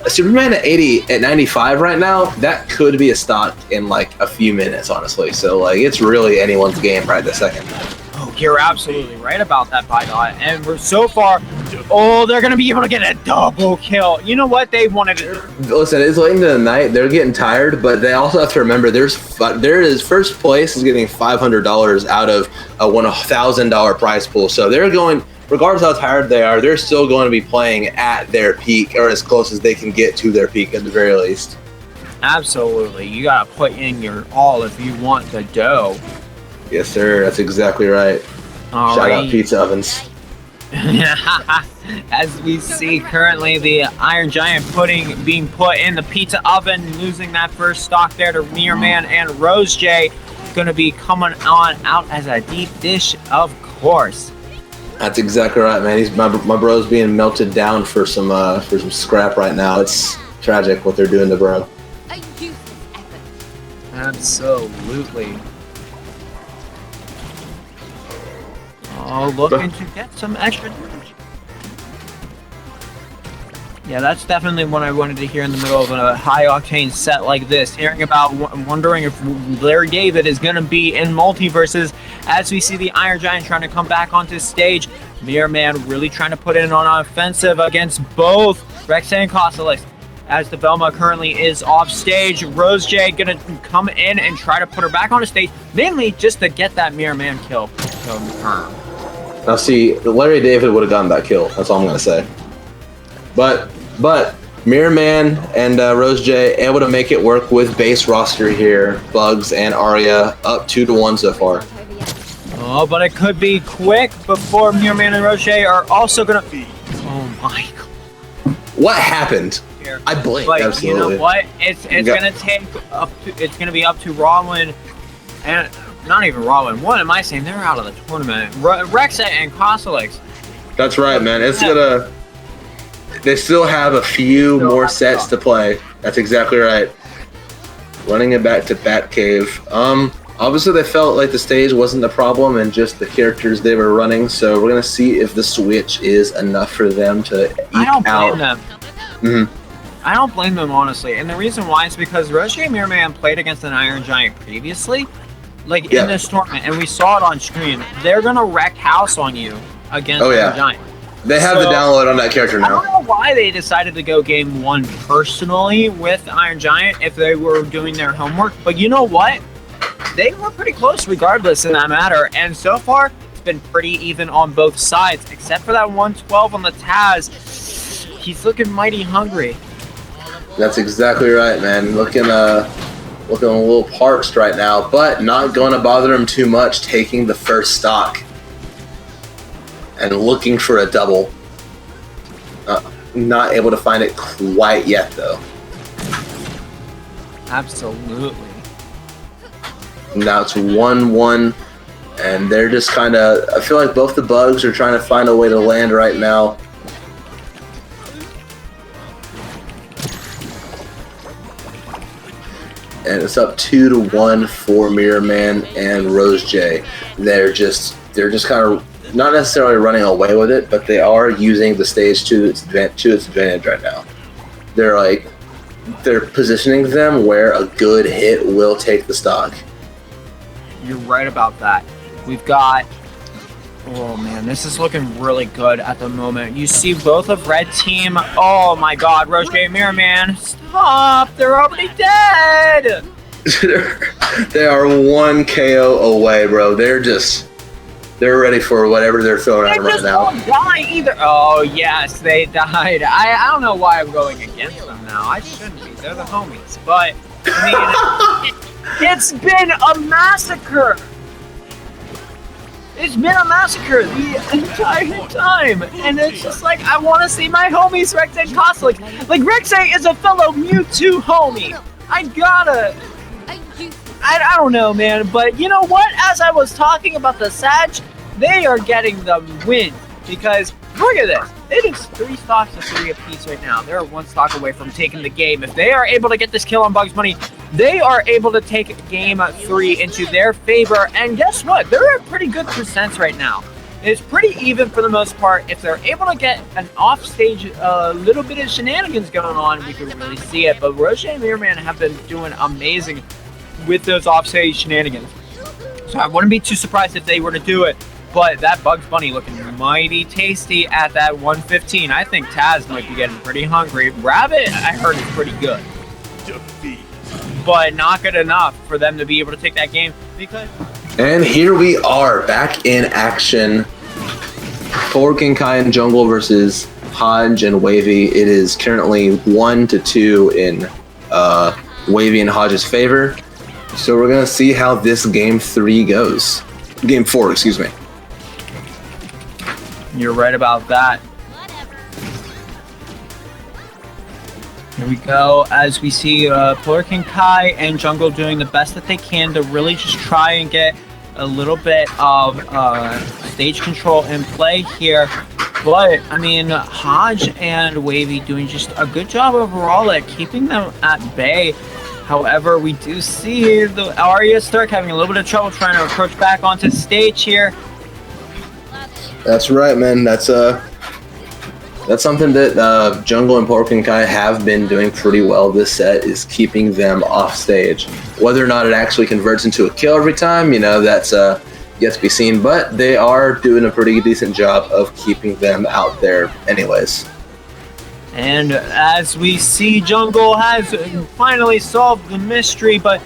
Superman at 80, at 95 right now, that could be a stock in like a few minutes, honestly. So like, it's really anyone's game right this second. Oh, you're absolutely right about that, Bydot. And we're so far, oh, they're going to be able to get a double kill. You know what? They wanted to... Listen, it's late into the night. They're getting tired, but they also have to remember there is first place is getting $500 out of a $1,000 prize pool. So they're going, regardless of how tired they are, they're still going to be playing at their peak, or as close as they can get to their peak at the very least. Absolutely. You got to put in your all if you want the dough. Yes, sir. That's exactly right. Shout out Pizza Ovens. As we see currently, the Iron Giant being put in the pizza oven, losing that first stock there to Mirror Man, and Rose J going to be coming out as a deep dish, of course. That's exactly right, man. He's my bro's being melted down for some scrap right now. It's tragic what they're doing to bro. Absolutely. Oh, looking to get some extra damage. Yeah, that's definitely what I wanted to hear in the middle of a high-octane set like this. Hearing about, wondering if Larry David is going to be in MultiVersus, as we see the Iron Giant trying to come back onto stage. Mirror Man really trying to put in on an offensive against both Rex and Kosalix. As the Velma currently is off stage, Rose J gonna come in and try to put her back on the stage, mainly just to get that Mirror Man kill confirmed. Now see, Larry David would have gotten that kill. That's all I'm gonna say. But Mirror Man and Rose J able to make it work with base roster here. Bugs and Arya up 2-1 so far. Oh, but it could be quick before Mirror Man and Rose J are also gonna. Oh my God. What happened? Here. I blinked. But Absolutely. you know what? It's gonna take up. It's gonna be up to Rollin, and not even Rollin. What am I saying? They're out of the tournament. Rexa and Kosalix. That's right, man. It's gonna. They still have a few more sets to play. That's exactly right. Running it back to Batcave. Obviously they felt like the stage wasn't the problem and just the characters they were running. So we're gonna see if the switch is enough for them to eke I don't blame out. them. I don't blame them, honestly. And the reason why is because Rose J and Mirror Man played against an Iron Giant previously, in this tournament, and we saw it on screen. They're gonna wreck house on you against Iron Giant. They have the download on that character now. I don't know why they decided to go game 1 personally with Iron Giant if they were doing their homework, but you know what? They were pretty close regardless in that matter, and so far, it's been pretty even on both sides, except for that 112 on the Taz. He's looking mighty hungry. That's exactly right, man. Looking a little parched right now, but not going to bother him too much taking the first stock. And looking for a double. Not able to find it quite yet, though. Absolutely. Now it's 1-1, and they're just kind of... I feel like both the Bugs are trying to find a way to land right now. And it's up 2-1 for Mirror Man and Rose J. They're just kind of... not necessarily running away with it, but they are using the stage to its advantage right now. They're positioning them where a good hit will take the stock. You're right about that. We've got... oh man, this is looking really good at the moment. You see both of Red Team... oh my god, Rose J and Mirror Man. Stop! They're already dead! They are 1 KO away, bro. They're ready for whatever they're throwing at them right now. They just won't die either. Oh, yes, they died. I don't know why I'm going against them now. I shouldn't be. They're the homies. But, I mean, it's been a massacre. It's been a massacre the entire time. And it's just like, I want to see my homies, Rex and Kosalix. Like, Rexay is a fellow Mewtwo homie. I gotta... I don't know, man, but you know what? As I was talking about the Sag, they are getting the win because look at this. It is 3 stocks to 3 apiece right now. They're 1 stock away from taking the game. If they are able to get this kill on Bugs Bunny, they are able to take game 3 into their favor. And guess what? They're at pretty good percents right now. It's pretty even for the most part. If they're able to get an offstage little bit of shenanigans going on, we can really see it. But Roche and Mirror Man have been doing amazing with those offstage shenanigans. So I wouldn't be too surprised if they were to do it. But that Bugs Bunny looking mighty tasty at that 115. I think Taz might be getting pretty hungry. Rabbit, I heard, is pretty good. But not good enough for them to be able to take that game because... and here we are, back in action. King Kai and Jungle versus Hodge and Wavy. It is currently 1-2 in Wavy and Hodge's favor. So we're going to see how this game 3 goes. Game 4, excuse me. You're right about that. Here we go, as we see King Kai and Jungle doing the best that they can to really just try and get a little bit of stage control in play here. But, I mean, Hodge and Wavy doing just a good job overall at keeping them at bay. However, we do see the Arya Stark having a little bit of trouble trying to approach back onto stage here. That's right, man. That's something that Jungle and King Kai have been doing pretty well this set, is keeping them off stage. Whether or not it actually converts into a kill every time, you know, that's yet to be seen, but they are doing a pretty decent job of keeping them out there anyways. And as we see, Jungle has finally solved the mystery, but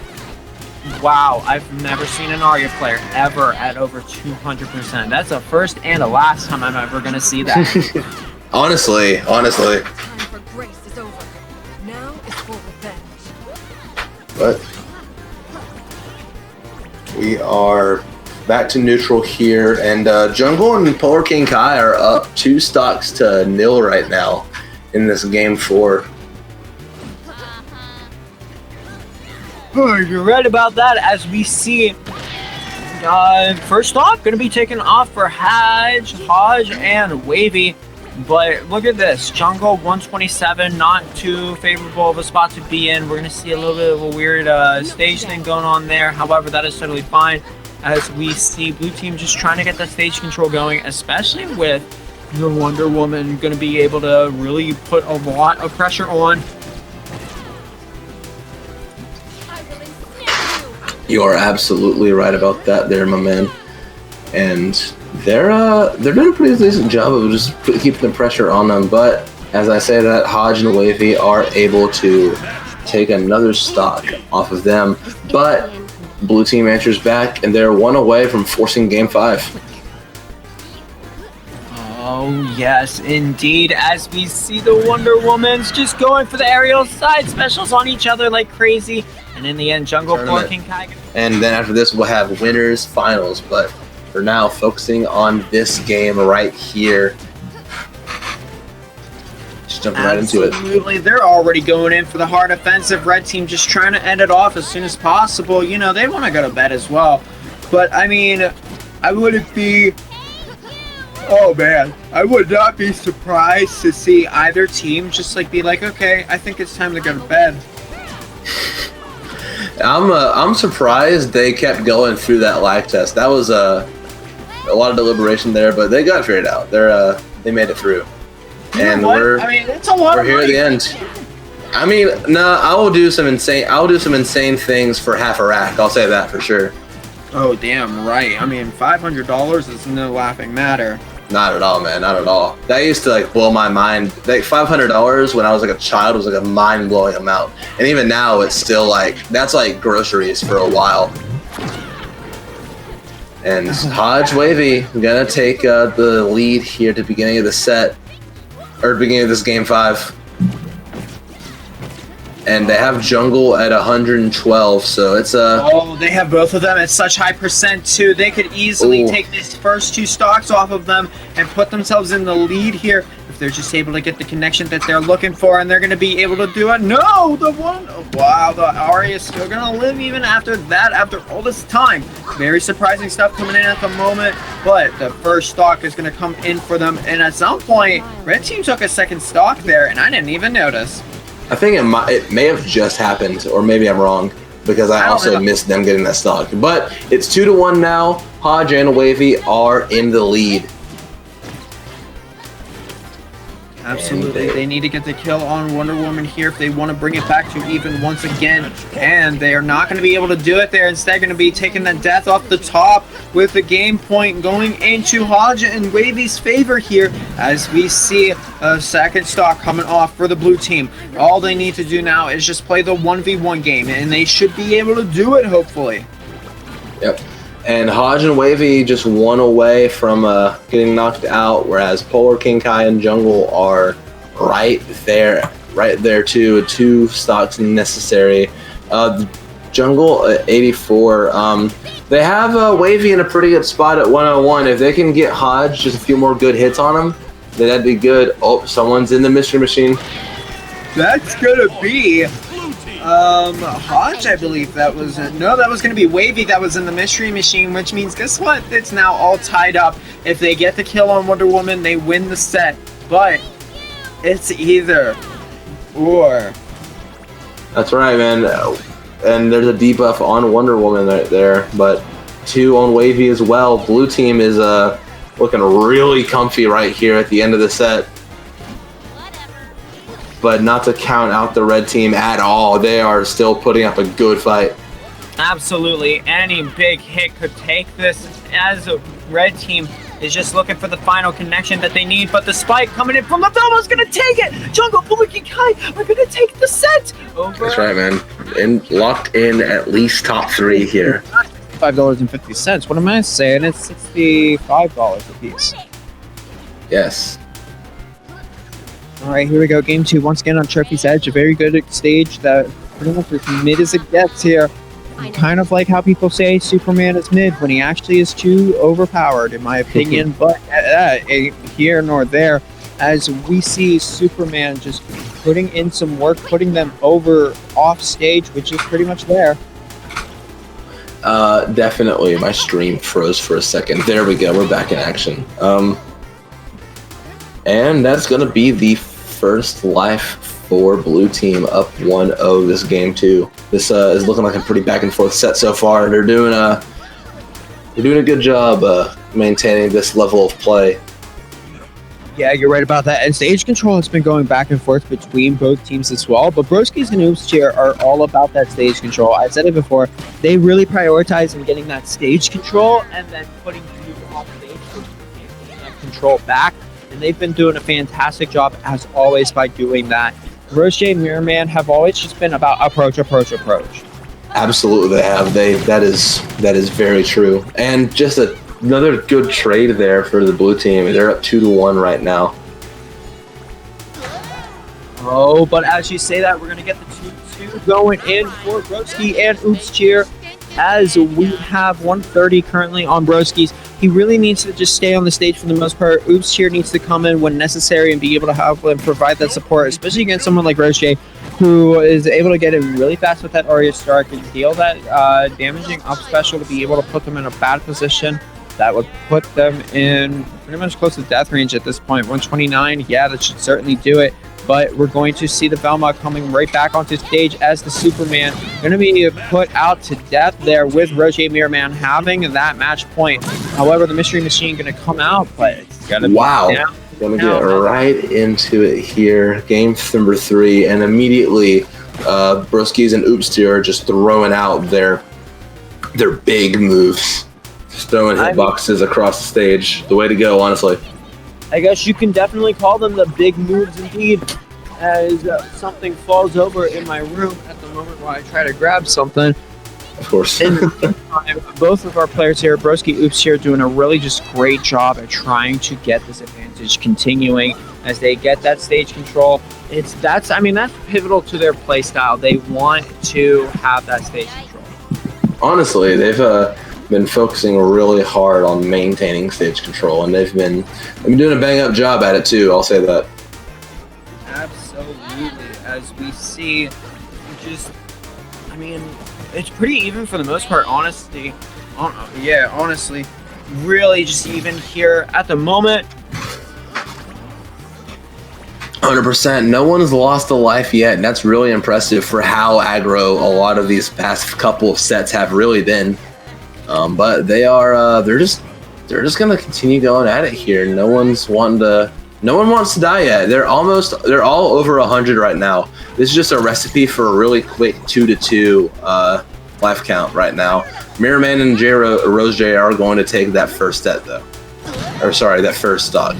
wow, I've never seen an Arya player ever at over 200%. That's the first and the last time I'm ever going to see that. Honestly. Time for grace is over. But we are back to neutral here, and Jungle and Polar King Kai are up 2 stocks to 0 right now in this game 4. Oh, you're right about that, as we see first stock going to be taken off for Hodge, and Wavy. But look at this, Jungle 127, not too favorable of a spot to be in. We're going to see a little bit of a weird stage thing going on there. However, that is totally fine, as we see Blue Team just trying to get that stage control going, especially with the Wonder Woman going to be able to really put a lot of pressure on. You are absolutely right about that there, my man. And they're doing a pretty decent job of just keeping the pressure on them. But as I say that, Hodge and Wavy are able to take another stock off of them. But Blue Team answers back, and they're 1 away from forcing Game 5. Oh, yes, indeed, as we see the Wonder Woman's just going for the aerial side specials on each other like crazy. And in the end, Jungle, Polar King Kai. And then after this, we'll have winners finals. But for now, focusing on this game right here. Just jumping right into it. Absolutely, they're already going in for the hard offensive. Red Team just trying to end it off as soon as possible. You know, they want to go to bed as well. But, I mean, I wouldn't be... Oh, man. I would not be surprised to see either team just, like, be like, okay, I think it's time to go to bed. I'm surprised they kept going through that lag test. That was a lot of deliberation there, but they got figured out. They made it through, and I mean, it's a lot. We're here at the end. I mean, I will do some insane things for half a rack. I'll say that for sure. Oh, damn right. I mean, $500 is no laughing matter. Not at all, man. Not at all. That used to like blow my mind. Like $500 when I was like a child was like a mind-blowing amount, and even now it's still like that's like groceries for a while. And Hodge Wavy gonna take the lead here at the beginning of the set, or beginning of this game 5. And they have Jungle at 112, so it's Oh, they have both of them at such high percent too. They could easily take these first 2 stocks off of them and put themselves in the lead here if they're just able to get the connection that they're looking for, and they're going to be able to do it. No, wow, the Ari is still going to live even after that, after all this time. Very surprising stuff coming in at the moment, but the first stock is going to come in for them, and at some point, Red Team took a second stock there, and I didn't even notice. I think it may have just happened, or maybe I'm wrong, because I also missed them getting that stock. But it's 2-1 now. Hodge and Wavy are in the lead. Absolutely, they need to get the kill on Wonder Woman here if they want to bring it back to even once again, and they are not going to be able to do it there. Instead, going to be taking the death off the top with the game point going into Hodge and Wavy's favor here, as we see a second stock coming off for the Blue Team. All they need to do now is just play the 1v1 game, and they should be able to do it, hopefully. Yep. And Hodge and Wavy just 1 away from getting knocked out, whereas Polar King Kai and Jungle are right there too. 2 stocks necessary. Jungle at 84. They have Wavy in a pretty good spot at 101. If they can get Hodge just a few more good hits on him, then that'd be good. Oh, someone's in the mystery machine. That's gonna be Hodge, I believe that was no, that was gonna be Wavy that was in the mystery machine, which means guess what? It's now all tied up. If they get the kill on Wonder Woman, they win the set. But it's either or. That's right, man. And there's a debuff on Wonder Woman right there, but 2 on Wavy as well. Blue Team is looking really comfy right here at the end of the set. But not to count out the Red Team at all. They are still putting up a good fight. Absolutely. Any big hit could take this, as a Red Team is just looking for the final connection that they need. But the spike coming in from the Velma's going to take it. Jungle, Polar King Kai are going to take the set. Over. That's right, man. Locked in at least top 3 here. $5.50. What am I saying? It's $65 a piece. Yes. All right, here we go. Game 2 once again on Trophy's Edge. A very good stage that pretty much as mid as it gets here. Kind of like how people say Superman is mid when he actually is too overpowered, in my opinion. But here nor there, as we see Superman just putting in some work, putting them over off stage, which is pretty much there. Definitely. My stream froze for a second. There we go. We're back in action. And that's going to be the first life for blue team up 1-0 this game too. This is looking like a pretty back and forth set so far. They're doing a good job maintaining this level of play. Yeah, you're right about that. And stage control has been going back and forth between both teams as well. But Broskies and Oops here are all about that stage control. I said it before. They really prioritize in getting that stage control and then putting you off stage so you can get that control back. And they've been doing a fantastic job, as always, by doing that. Roche and Mirrorman have always just been about approach. Absolutely, they have. That is very true. And just another good trade there for the blue team. They're up 2-1 right now. Oh, but as you say that, we're gonna get the 2-2 going in for Broski and Oops Cheer, as we have 130 currently on Broski's. He really needs to just stay on the stage for the most part. Oops Cheer needs to come in when necessary and be able to help and provide that support, especially against someone like Roche, who is able to get in really fast with that Aria Star, can deal that damaging up special to be able to put them in a bad position. That would put them in pretty much close to death range at this point. 129, yeah, that should certainly do it. But we're going to see the Velma coming right back onto stage as the Superman. Going to be put out to death there with Roche Mirrorman having that match point. However, the Mystery Machine going to come out, but it's going to be down. Going to get right into it here. Game number 3, and immediately Broskies and Oopster are just throwing out their big moves. Just throwing hitboxes across the stage. The way to go, honestly. I guess you can definitely call them the big moves indeed, as something falls over in my room at the moment while I try to grab something. Of course. In the meantime, both of our players here, Broski Oops here, doing a really just great job at trying to get this advantage continuing as they get that stage control. That's pivotal to their play style. They want to have that stage control. Honestly, they've been focusing really hard on maintaining stage control, and they've been doing a bang up job at it too. I'll say that. Absolutely, as we see, it's pretty even for the most part. Honestly, really just even here at the moment. 100%. No one's lost a life yet, and that's really impressive for how aggro a lot of these past couple of sets have really been. But they are they're just gonna continue going at it here. No one wants to die yet. They're all over 100 right now. This is just a recipe for a really quick 2-2 life count right now. Mirrorman and Rose J are going to take that first set though. Or sorry, that first stock.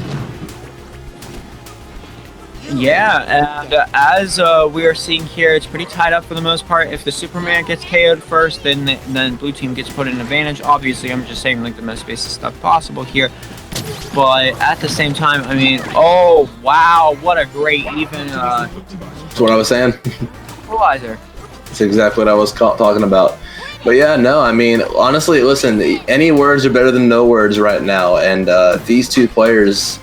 Yeah, and as we are seeing here, it's pretty tied up for the most part. If the Superman gets KO'd first, then blue team gets put in an advantage. Obviously, I'm just saying like the most basic stuff possible here. But at the same time, oh wow, what a great even. That's what I was saying. Equalizer. That's exactly what I was talking about. But yeah, no, honestly, listen, any words are better than no words right now, and these two players.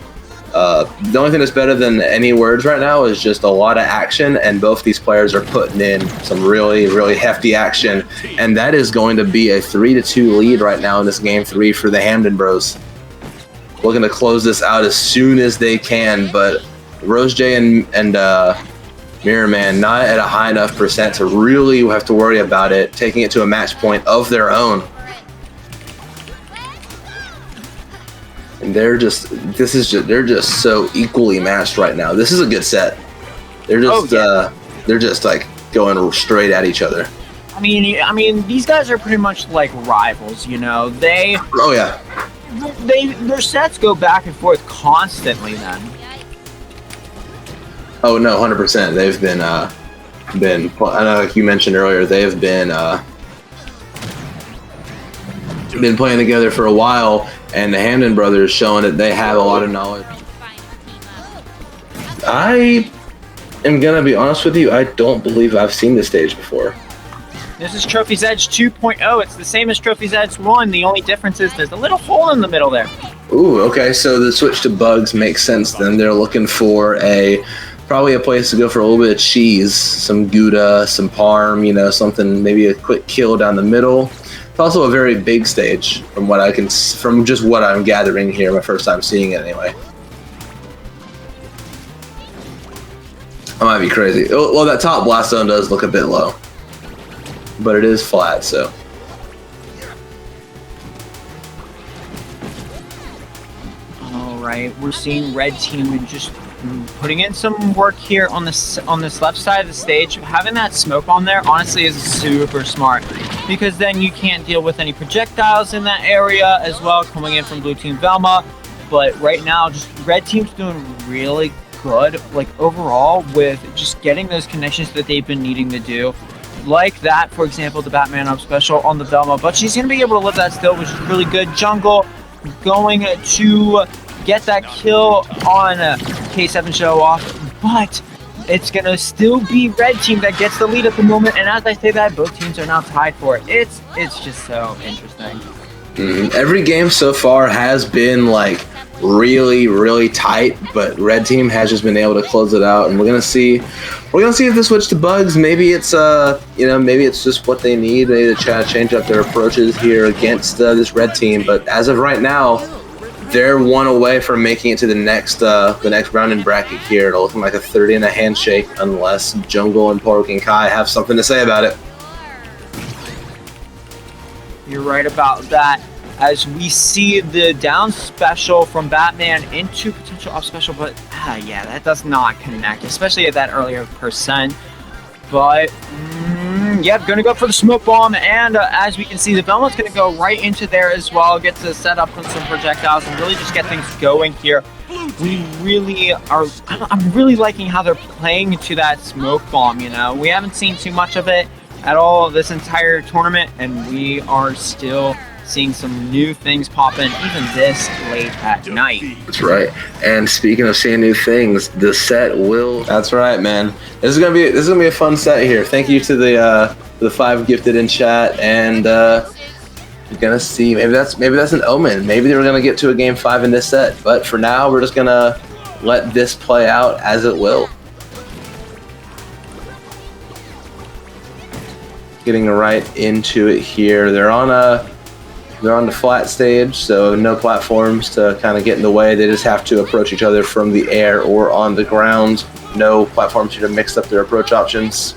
The only thing that's better than any words right now is just a lot of action, and both these players are putting in some really, really hefty action, and that is going to be a 3-2 lead right now in this game 3 for the Hamden Bros. Looking to close this out as soon as they can, but Rose J and Mirrorman not at a high enough percent to really have to worry about it, taking it to a match point of their own. And they're just so equally matched right now. This is a good set. They're just like going straight at each other. These guys are pretty much like rivals, you know. Their sets go back and forth constantly then. Oh no, 100%. They've been I know, like you mentioned earlier, they've been playing together for a while. And the Hamden brothers showing that they have a lot of knowledge. I am gonna be honest with you. I don't believe I've seen this stage before. This is Trophy's Edge 2.0. It's the same as Trophy's Edge 1. The only difference is there's a little hole in the middle there. Ooh, okay. So the switch to bugs makes sense then. They're looking for probably a place to go for a little bit of cheese, some Gouda, some Parm, you know, something, maybe a quick kill down the middle. It's also a very big stage from just what I'm gathering here, my first time seeing it anyway. I might be crazy. Well, that top blast zone does look a bit low, but it is flat, so. All right, we're seeing red team just putting in some work here on this left side of the stage. Having that smoke on there honestly is super smart, because then you can't deal with any projectiles in that area as well coming in from blue team Velma. But right now, just red team's doing really good, like overall, with just getting those connections that they've been needing to do. Like that, for example, the Batman up special on the Velma, but she's going to be able to live that still, which is really good. Jungle going to get that kill on K7 show off, but it's going to still be red team that gets the lead at the moment, and as I say that, both teams are now tied for it. It's just so interesting. Every game so far has been like really tight, but red team has just been able to close it out, and we're gonna see if they switch to bugs. Maybe it's maybe it's just what they need. Maybe to try to change up their approaches here against this red team. But as of right now, they're one away from making it to the next round in bracket here. It'll look like a 30 and a handshake unless Jungle and Pork and Kai have something to say about it. You're right about that. As we see the down special from Batman into potential up special, but yeah, that does not connect, especially at that earlier percent. But yeah, gonna go for the smoke bomb, and as we can see, the Velma's gonna go right into there as well, get to set up some projectiles and really just get things going here. We really are. I'm really liking how they're playing to that smoke bomb. You know, we haven't seen too much of it at all this entire tournament, and we are still seeing some new things pop in even this late at night. That's right. And speaking of seeing new things, the set will. That's right, man. This is gonna be a fun set here. Thank you to the 5 gifted in chat, and you're gonna see maybe that's an omen. Maybe they're gonna get to a game 5 in this set. But for now, we're just gonna let this play out as it will. Getting right into it here. They're on the flat stage, so no platforms to kind of get in the way. They just have to approach each other from the air or on the ground. No platforms here to mix up their approach options.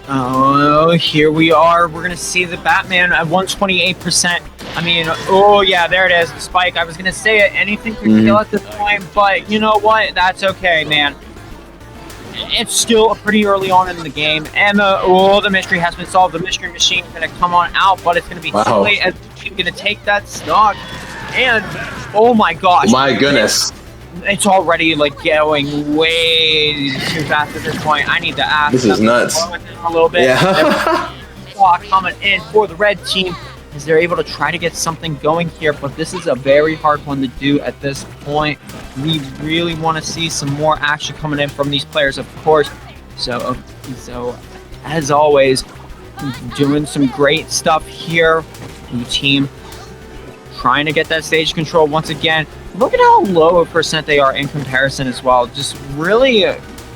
Oh, here we are. We're going to see the Batman at 128%. I mean, oh yeah, there it is, the spike. I was going to say it, anything could kill at this point, but you know what? That's okay, man. It's still pretty early on in the game, and the mystery has been solved. The mystery machine is going to come on out, but it's going to be too late as he's going to take that stock. And oh my gosh, my goodness, it's already like going way too fast at this point. I need to ask. This is nuts. A little bit. Yeah. Coming in for the red team as they're able to try to get something going here, but this is a very hard one to do at this point. We really want to see some more action coming in from these players, of course. So as always, doing some great stuff here. The team trying to get that stage control once again. Look at how low a percent they are in comparison as well. Just really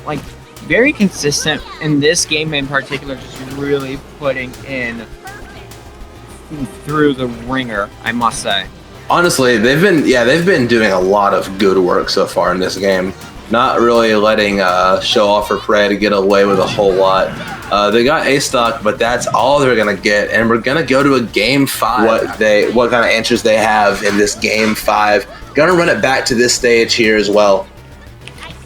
like very consistent in this game in particular, just really putting in through the ringer, I must say. Honestly, they've been doing a lot of good work so far in this game. Not really letting Show Off or Prey to get away with a whole lot. They got A stock, but that's all they're gonna get, and we're gonna go to a game 5. What kind of answers they have in this game 5? Gonna run it back to this stage here as well.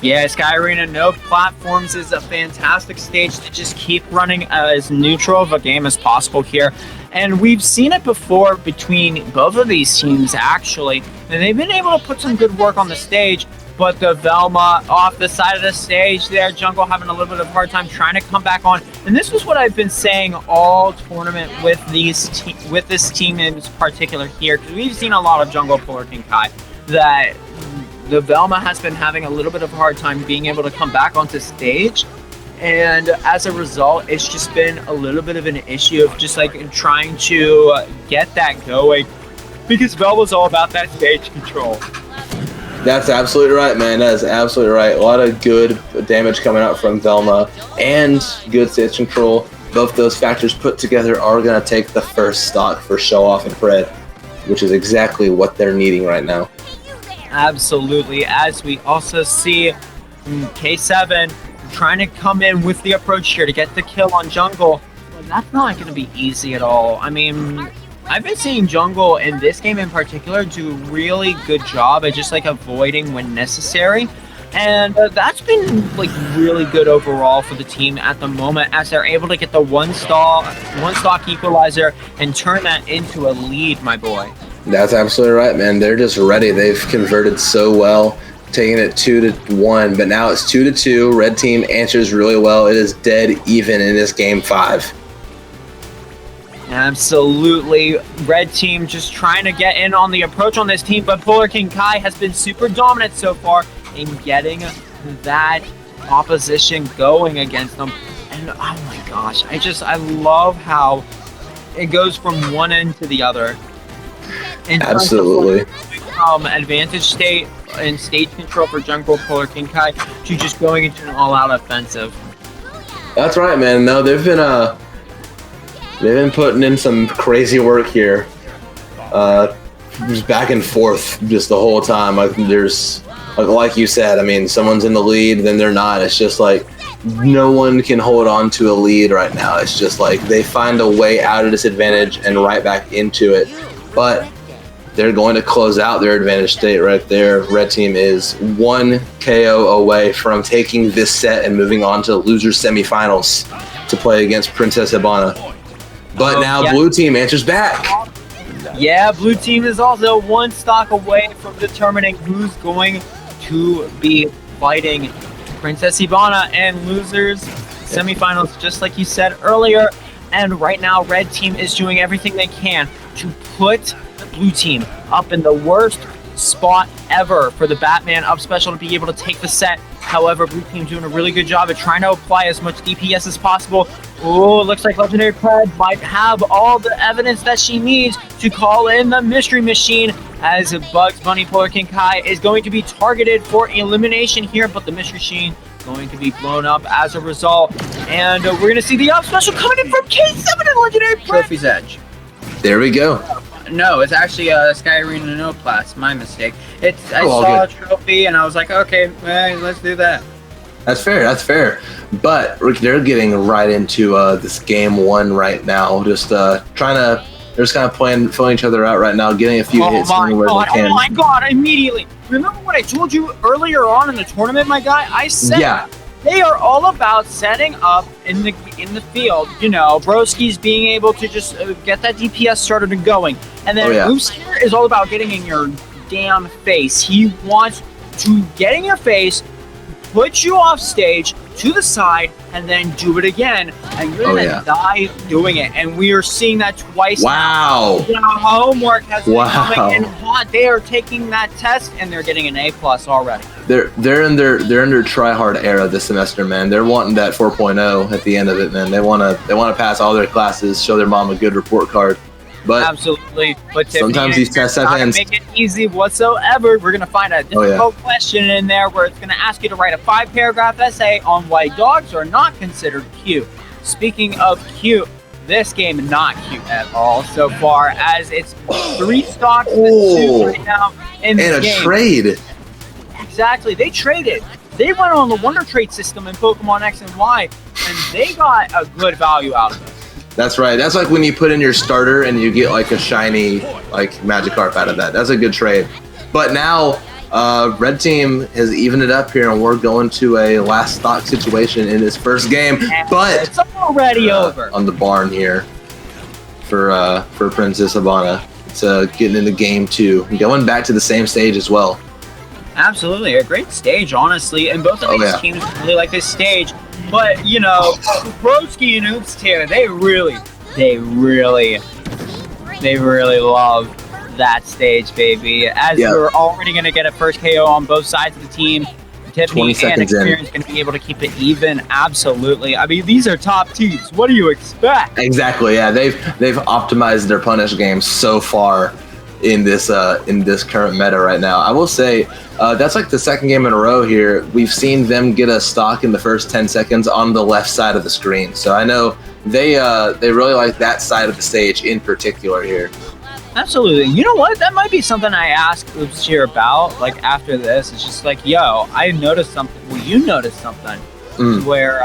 Yeah, Sky Arena, no platforms is a fantastic stage to just keep running as neutral of a game as possible here. And we've seen it before between both of these teams, actually. And they've been able to put some good work on the stage, but the Velma off the side of the stage there, Jungle having a little bit of a hard time trying to come back on. And this is what I've been saying all tournament with this team in particular here, because we've seen a lot of Jungle, Pork, and Kai that the Velma has been having a little bit of a hard time being able to come back onto stage. And as a result, it's just been a little bit of an issue of just like trying to get that going, because Velma's all about that stage control. That's absolutely right, man. That is absolutely right. A lot of good damage coming out from Velma and good stage control. Both those factors put together are going to take the first stock for Show Off and Fred, which is exactly what they're needing right now. Absolutely. As we also see K7 trying to come in with the approach here to get the kill on Jungle. But that's not going to be easy at all. I mean, I've been seeing Jungle in this game in particular do a really good job at just like avoiding when necessary. And that's been like really good overall for the team at the moment, as they're able to get the one stock equalizer and turn that into a lead, my boy. That's absolutely right, man. They're just ready. They've converted so well, taking it 2-1, but now it's 2-2. Red team answers really well. It is dead even in this game 5. Absolutely. Red team just trying to get in on the approach on this team, but Polar King Kai has been super dominant so far in getting that opposition going against them. And oh my gosh, I love how it goes from one end to the other. Absolutely. Advantage state and stage control for Jungle Polar King Kai to just going into an all-out offensive. That's right, man. No, they've been putting in some crazy work here. Just back and forth just the whole time. Like you said, I mean, someone's in the lead, then they're not. It's just like no one can hold on to a lead right now. It's just like they find a way out of this advantage and right back into it. But they're going to close out their advantage state right there. Red team is 1 KO away from taking this set and moving on to the losers semifinals to play against Princess Hibana. But now Blue team answers back. Yeah, Blue team is also 1 stock away from determining who's going to be fighting Princess Hibana and losers semifinals, just like you said earlier. And right now, Red team is doing everything they can to put the Blue team up in the worst spot ever for the Batman up special to be able to take the set. However, Blue team doing a really good job at trying to apply as much DPS as possible. Oh, looks like Legendary Pred might have all the evidence that she needs to call in the Mystery Machine, as Bugs Bunny Polar King Kai is going to be targeted for elimination here, but the Mystery Machine going to be blown up as a result. And we're going to see the up special coming in from K7 and Legendary Pred. Trophy's Edge. There we go. No, it's actually Sky Arena No Class. My mistake. I saw a trophy and I was like, okay, let's do that. That's fair. That's fair. But they're getting right into this game 1 right now. Just they're just kind of filling each other out right now, getting a few hits anywhere they can. Oh my god! Immediately. Remember what I told you earlier on in the tournament, my guy? I said they are all about setting up in the field. You know, Broski's being able to just get that DPS started and going, and then Oops here is all about getting in your damn face. He wants to get in your face, put you off stage to the side, and then do it again, and you're gonna die doing it. And we are seeing that twice. Wow! Now. Homework has been coming in hot. They are taking that test, and they're getting an A+ already. They're in their try hard era this semester, man. They're wanting that 4.0 at the end of it, man. They wanna pass all their classes, show their mom a good report card. But absolutely, but sometimes these tests have ends. Make it easy whatsoever. We're gonna find a difficult question in there where it's gonna ask you to write a 5-paragraph essay on why dogs are not considered cute. Speaking of cute, this game not cute at all so far, as it's 3 stocks to 2 right now in this game. And a trade. Exactly, they traded. They went on the Wonder Trade system in Pokemon X and Y, and they got a good value out of it. That's right. That's like when you put in your starter and you get like a shiny like Magikarp out of that. That's a good trade. But now Red team has evened it up here, and we're going to a last stock situation in this first game. But it's already over on the barn here for Princess Hibana. It's getting into game 2, going back to the same stage as well. Absolutely, a great stage, honestly, and both of these teams really like this stage. But you know, Broski and Oops here, they really love that stage, baby. As we're already going to get a first KO on both sides of the team. Tiffany and Experience going to be able to keep it even. Absolutely. I mean, these are top teams. What do you expect? Exactly. Yeah, they've optimized their punish game so far in this current meta right now. I will say that's like the second game in a row here. We've seen them get a stock in the first 10 seconds on the left side of the screen. So I know they really like that side of the stage in particular here. Absolutely. You know what? That might be something I ask Oops here about, like, after this. It's just like, yo, I noticed something. Well, you noticed something where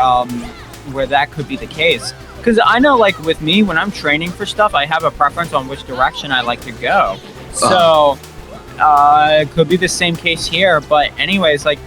that could be the case. Because I know, like, with me, when I'm training for stuff, I have a preference on which direction I like to go. So, it could be the same case here. But anyways, like,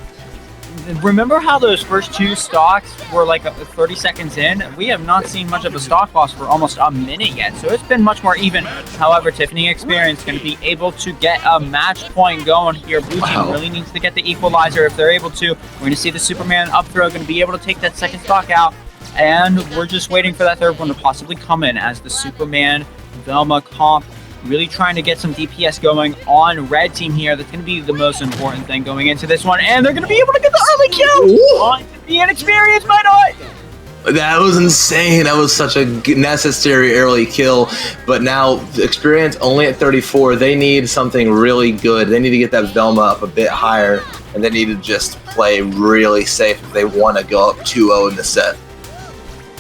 remember how those first two stocks were like 30 seconds in? We have not seen much of a stock loss for almost a minute yet, so it's been much more even. However, Tiffany Experience going to be able to get a match point going here. Blue team really needs to get the equalizer if they're able to. We're going to see the Superman up throw going to be able to take that second stock out, and we're just waiting for that third one to possibly come in as the Superman Velma comp really trying to get some DPS going on red team here. That's going to be the most important thing going into this one. And they're going to be able to get the early kill on the inexperienced by not. That was insane. That was such a necessary early kill. But now Experience only at 34. They need something really good. They need to get that Velma up a bit higher. And they need to just play really safe if they want to go up 2-0 in the set.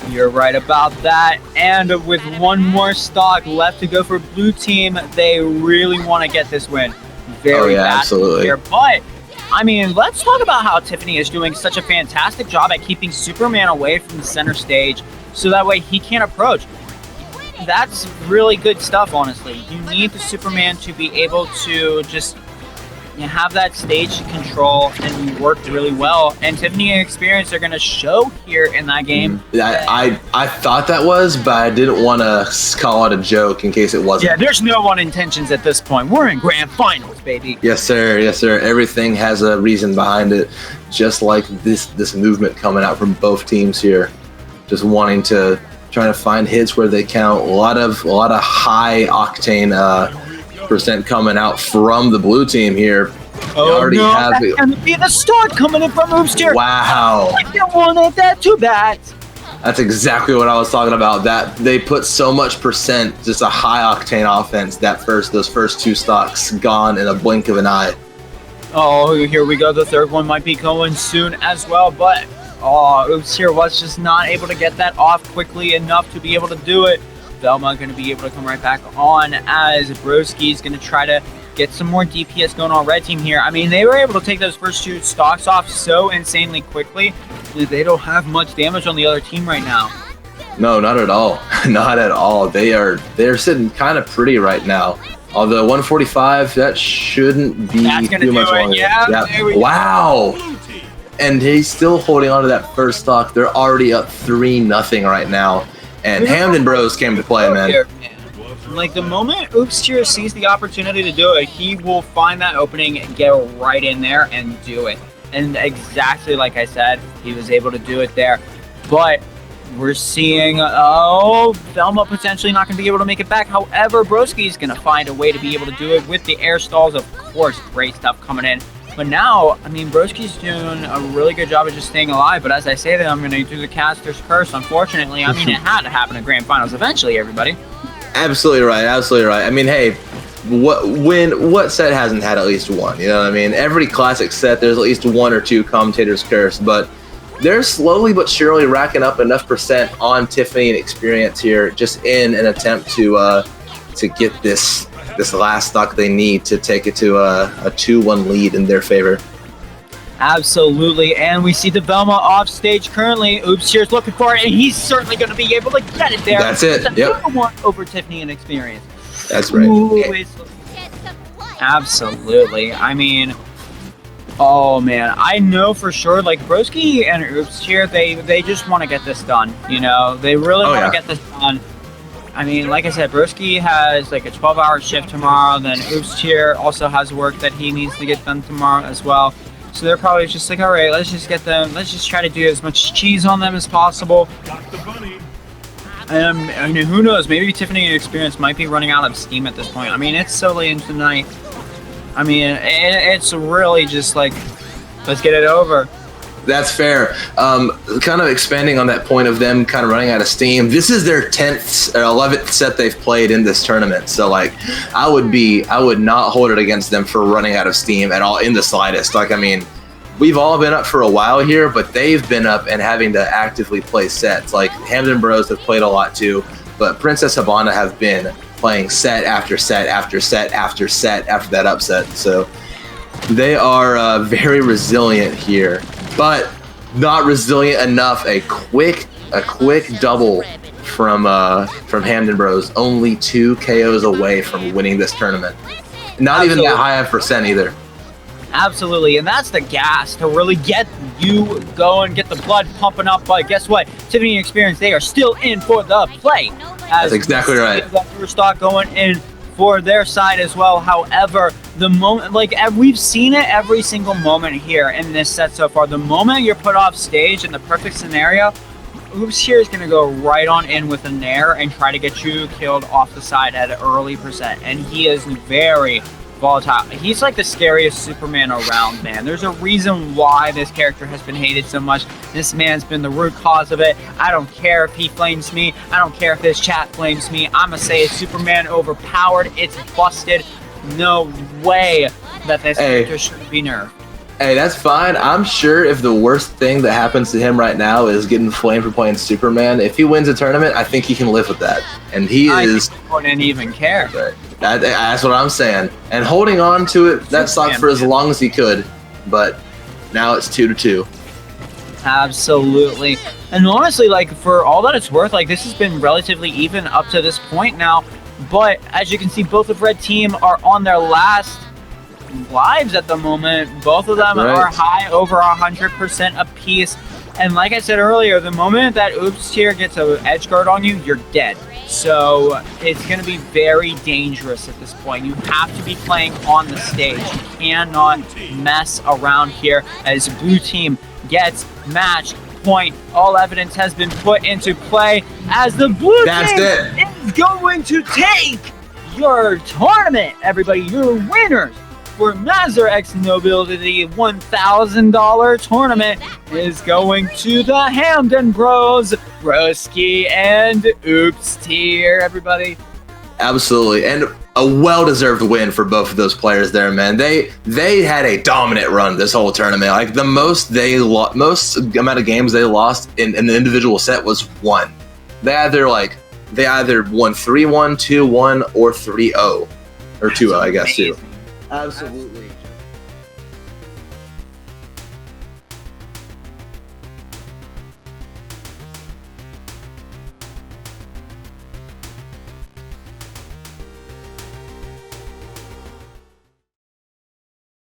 You're right about that, and with one more stock left to go for blue team, they really want to get this win very badly absolutely here. But I mean, let's talk about how Tiffany is doing such a fantastic job at keeping Superman away from the center stage, so that way he can't approach. That's really good stuff, honestly. You need the Superman to be able to just have that stage to control and work really well. And Tiffany and Experience are going to show here in that game. I thought that was, but I didn't want to call it a joke in case it wasn't. Yeah, there's no unintentions at this point. We're in grand finals, baby. Yes, sir. Yes, sir. Everything has a reason behind it, just like this movement coming out from both teams here, just wanting to trying to find hits where they count. A lot of high octane percent coming out from the blue team here. Oh no, that's gonna be the start coming in from Oops here. Wow. I don't want that too bad. That's exactly what I was talking about. That they put so much percent, just a high octane offense. Those first two stocks gone in a blink of an eye. Oh, here we go. The third one might be going soon as well, but Oops here was just not able to get that off quickly enough to be able to do it. Velma going to be able to come right back on as Broski's going to try to get some more DPS going on red team here. I mean, they were able to take those first two stocks off so insanely quickly. They don't have much damage on the other team right now. No, not at all. Not at all. They're sitting kind of pretty right now. Although 145, that shouldn't be too much longer. Yeah. Wow. And he's still holding on to that first stock. They're already up 3-0 right now. And Hamden Bros came to play, man. Like, the moment Oops here sees the opportunity to do it, he will find that opening and get right in there and do it. And exactly like I said, he was able to do it there. But we're seeing, Velma potentially not going to be able to make it back. However, Broski's going to find a way to be able to do it with the air stalls. Of course, great stuff coming in. But now, I mean, Broski's doing a really good job of just staying alive. But as I say that, I'm going to do the caster's curse. Unfortunately, I mean, it had to happen in grand finals eventually, everybody. Absolutely right. Absolutely right. I mean, hey, what set hasn't had at least one? You know what I mean? Every classic set, there's at least one or two commentator's curse. But they're slowly but surely racking up enough percent on Tiffany and Experience here, just in an attempt to get this last stock they need to take it to a 2-1 lead in their favor. Absolutely, and we see the Velma off stage currently. Oops here's looking for it, and he's certainly going to be able to get it there. That's it. Yep. 2-1 over Tiffany and Experience. That's right. Ooh, absolutely. I mean, oh man, I know for sure, like, Broski and Oops here, they just want to get this done. You know, they really want to get this done. I mean, like I said, Broski has like a 12-hour shift tomorrow. Then Oops here also has work that he needs to get done tomorrow as well. So they're probably just like, all right, let's just try to do as much cheese on them as possible. And who knows? Maybe Tiffany Experience might be running out of steam at this point. I mean, it's so late into the night. I mean, it's really just like, let's get it over. That's fair. Kind of expanding on that point of them kind of running out of steam. This is their 10th or 11th set they've played in this tournament. So like, I would not hold it against them for running out of steam at all in the slightest. Like, I mean, we've all been up for a while here, but they've been up and having to actively play sets. Like Hamden Bros have played a lot too, but Princess Habana have been playing set after set after set after set after that upset. So they are very resilient here, but not resilient enough. A quick double from Hamden Bros. Only 2 KOs away from winning this tournament. Not even that high of percent either. Absolutely, and that's the gas to really get you going, get the blood pumping up. But guess what? Tiffany Experience, they are still in for the play. That's exactly right. That first stock going in for their side as well. However, the moment, like we've seen it every single moment here in this set so far, the moment you're put off stage in the perfect scenario, Oops here is going to go right on in with a nair and try to get you killed off the side at an early percent. And he is very volatile. He's like the scariest Superman around, man. There's a reason why this character has been hated so much. This man's been the root cause of it. I don't care if he flames me. I don't care if this chat flames me. I'm going to say Superman overpowered. It's busted. No way that this character should be nerfed. Hey, that's fine. I'm sure if the worst thing that happens to him right now is getting flamed for playing Superman, if he wins a tournament, I think he can live with that. And he is... I wouldn't even care. That's what I'm saying. And holding on to it, that sucked for as long as he could. But now it's 2-2. Absolutely. And honestly, like, for all that it's worth, like, this has been relatively even up to this point now. But as you can see, both of Red Team are on their last lives at the moment. Both of them are high over 100% apiece. And like I said earlier, the moment that Oops here gets an edge guard on you, you're dead. So it's going to be very dangerous at this point. You have to be playing on the stage. You cannot mess around here as Blue Team gets match point. All evidence has been put into play as the Blue Team is going to take your tournament, everybody. Your winners for Mazur X Nobility $1,000 tournament is going to the Hamden Bros, Broski, and Oops tier, everybody. Absolutely, and a well-deserved win for both of those players there, man. They had a dominant run this whole tournament. Like the most amount of games they lost in the individual set was 1. They either won 3-1, 2-1, or 3-0, or 2-0, I guess too. Absolutely.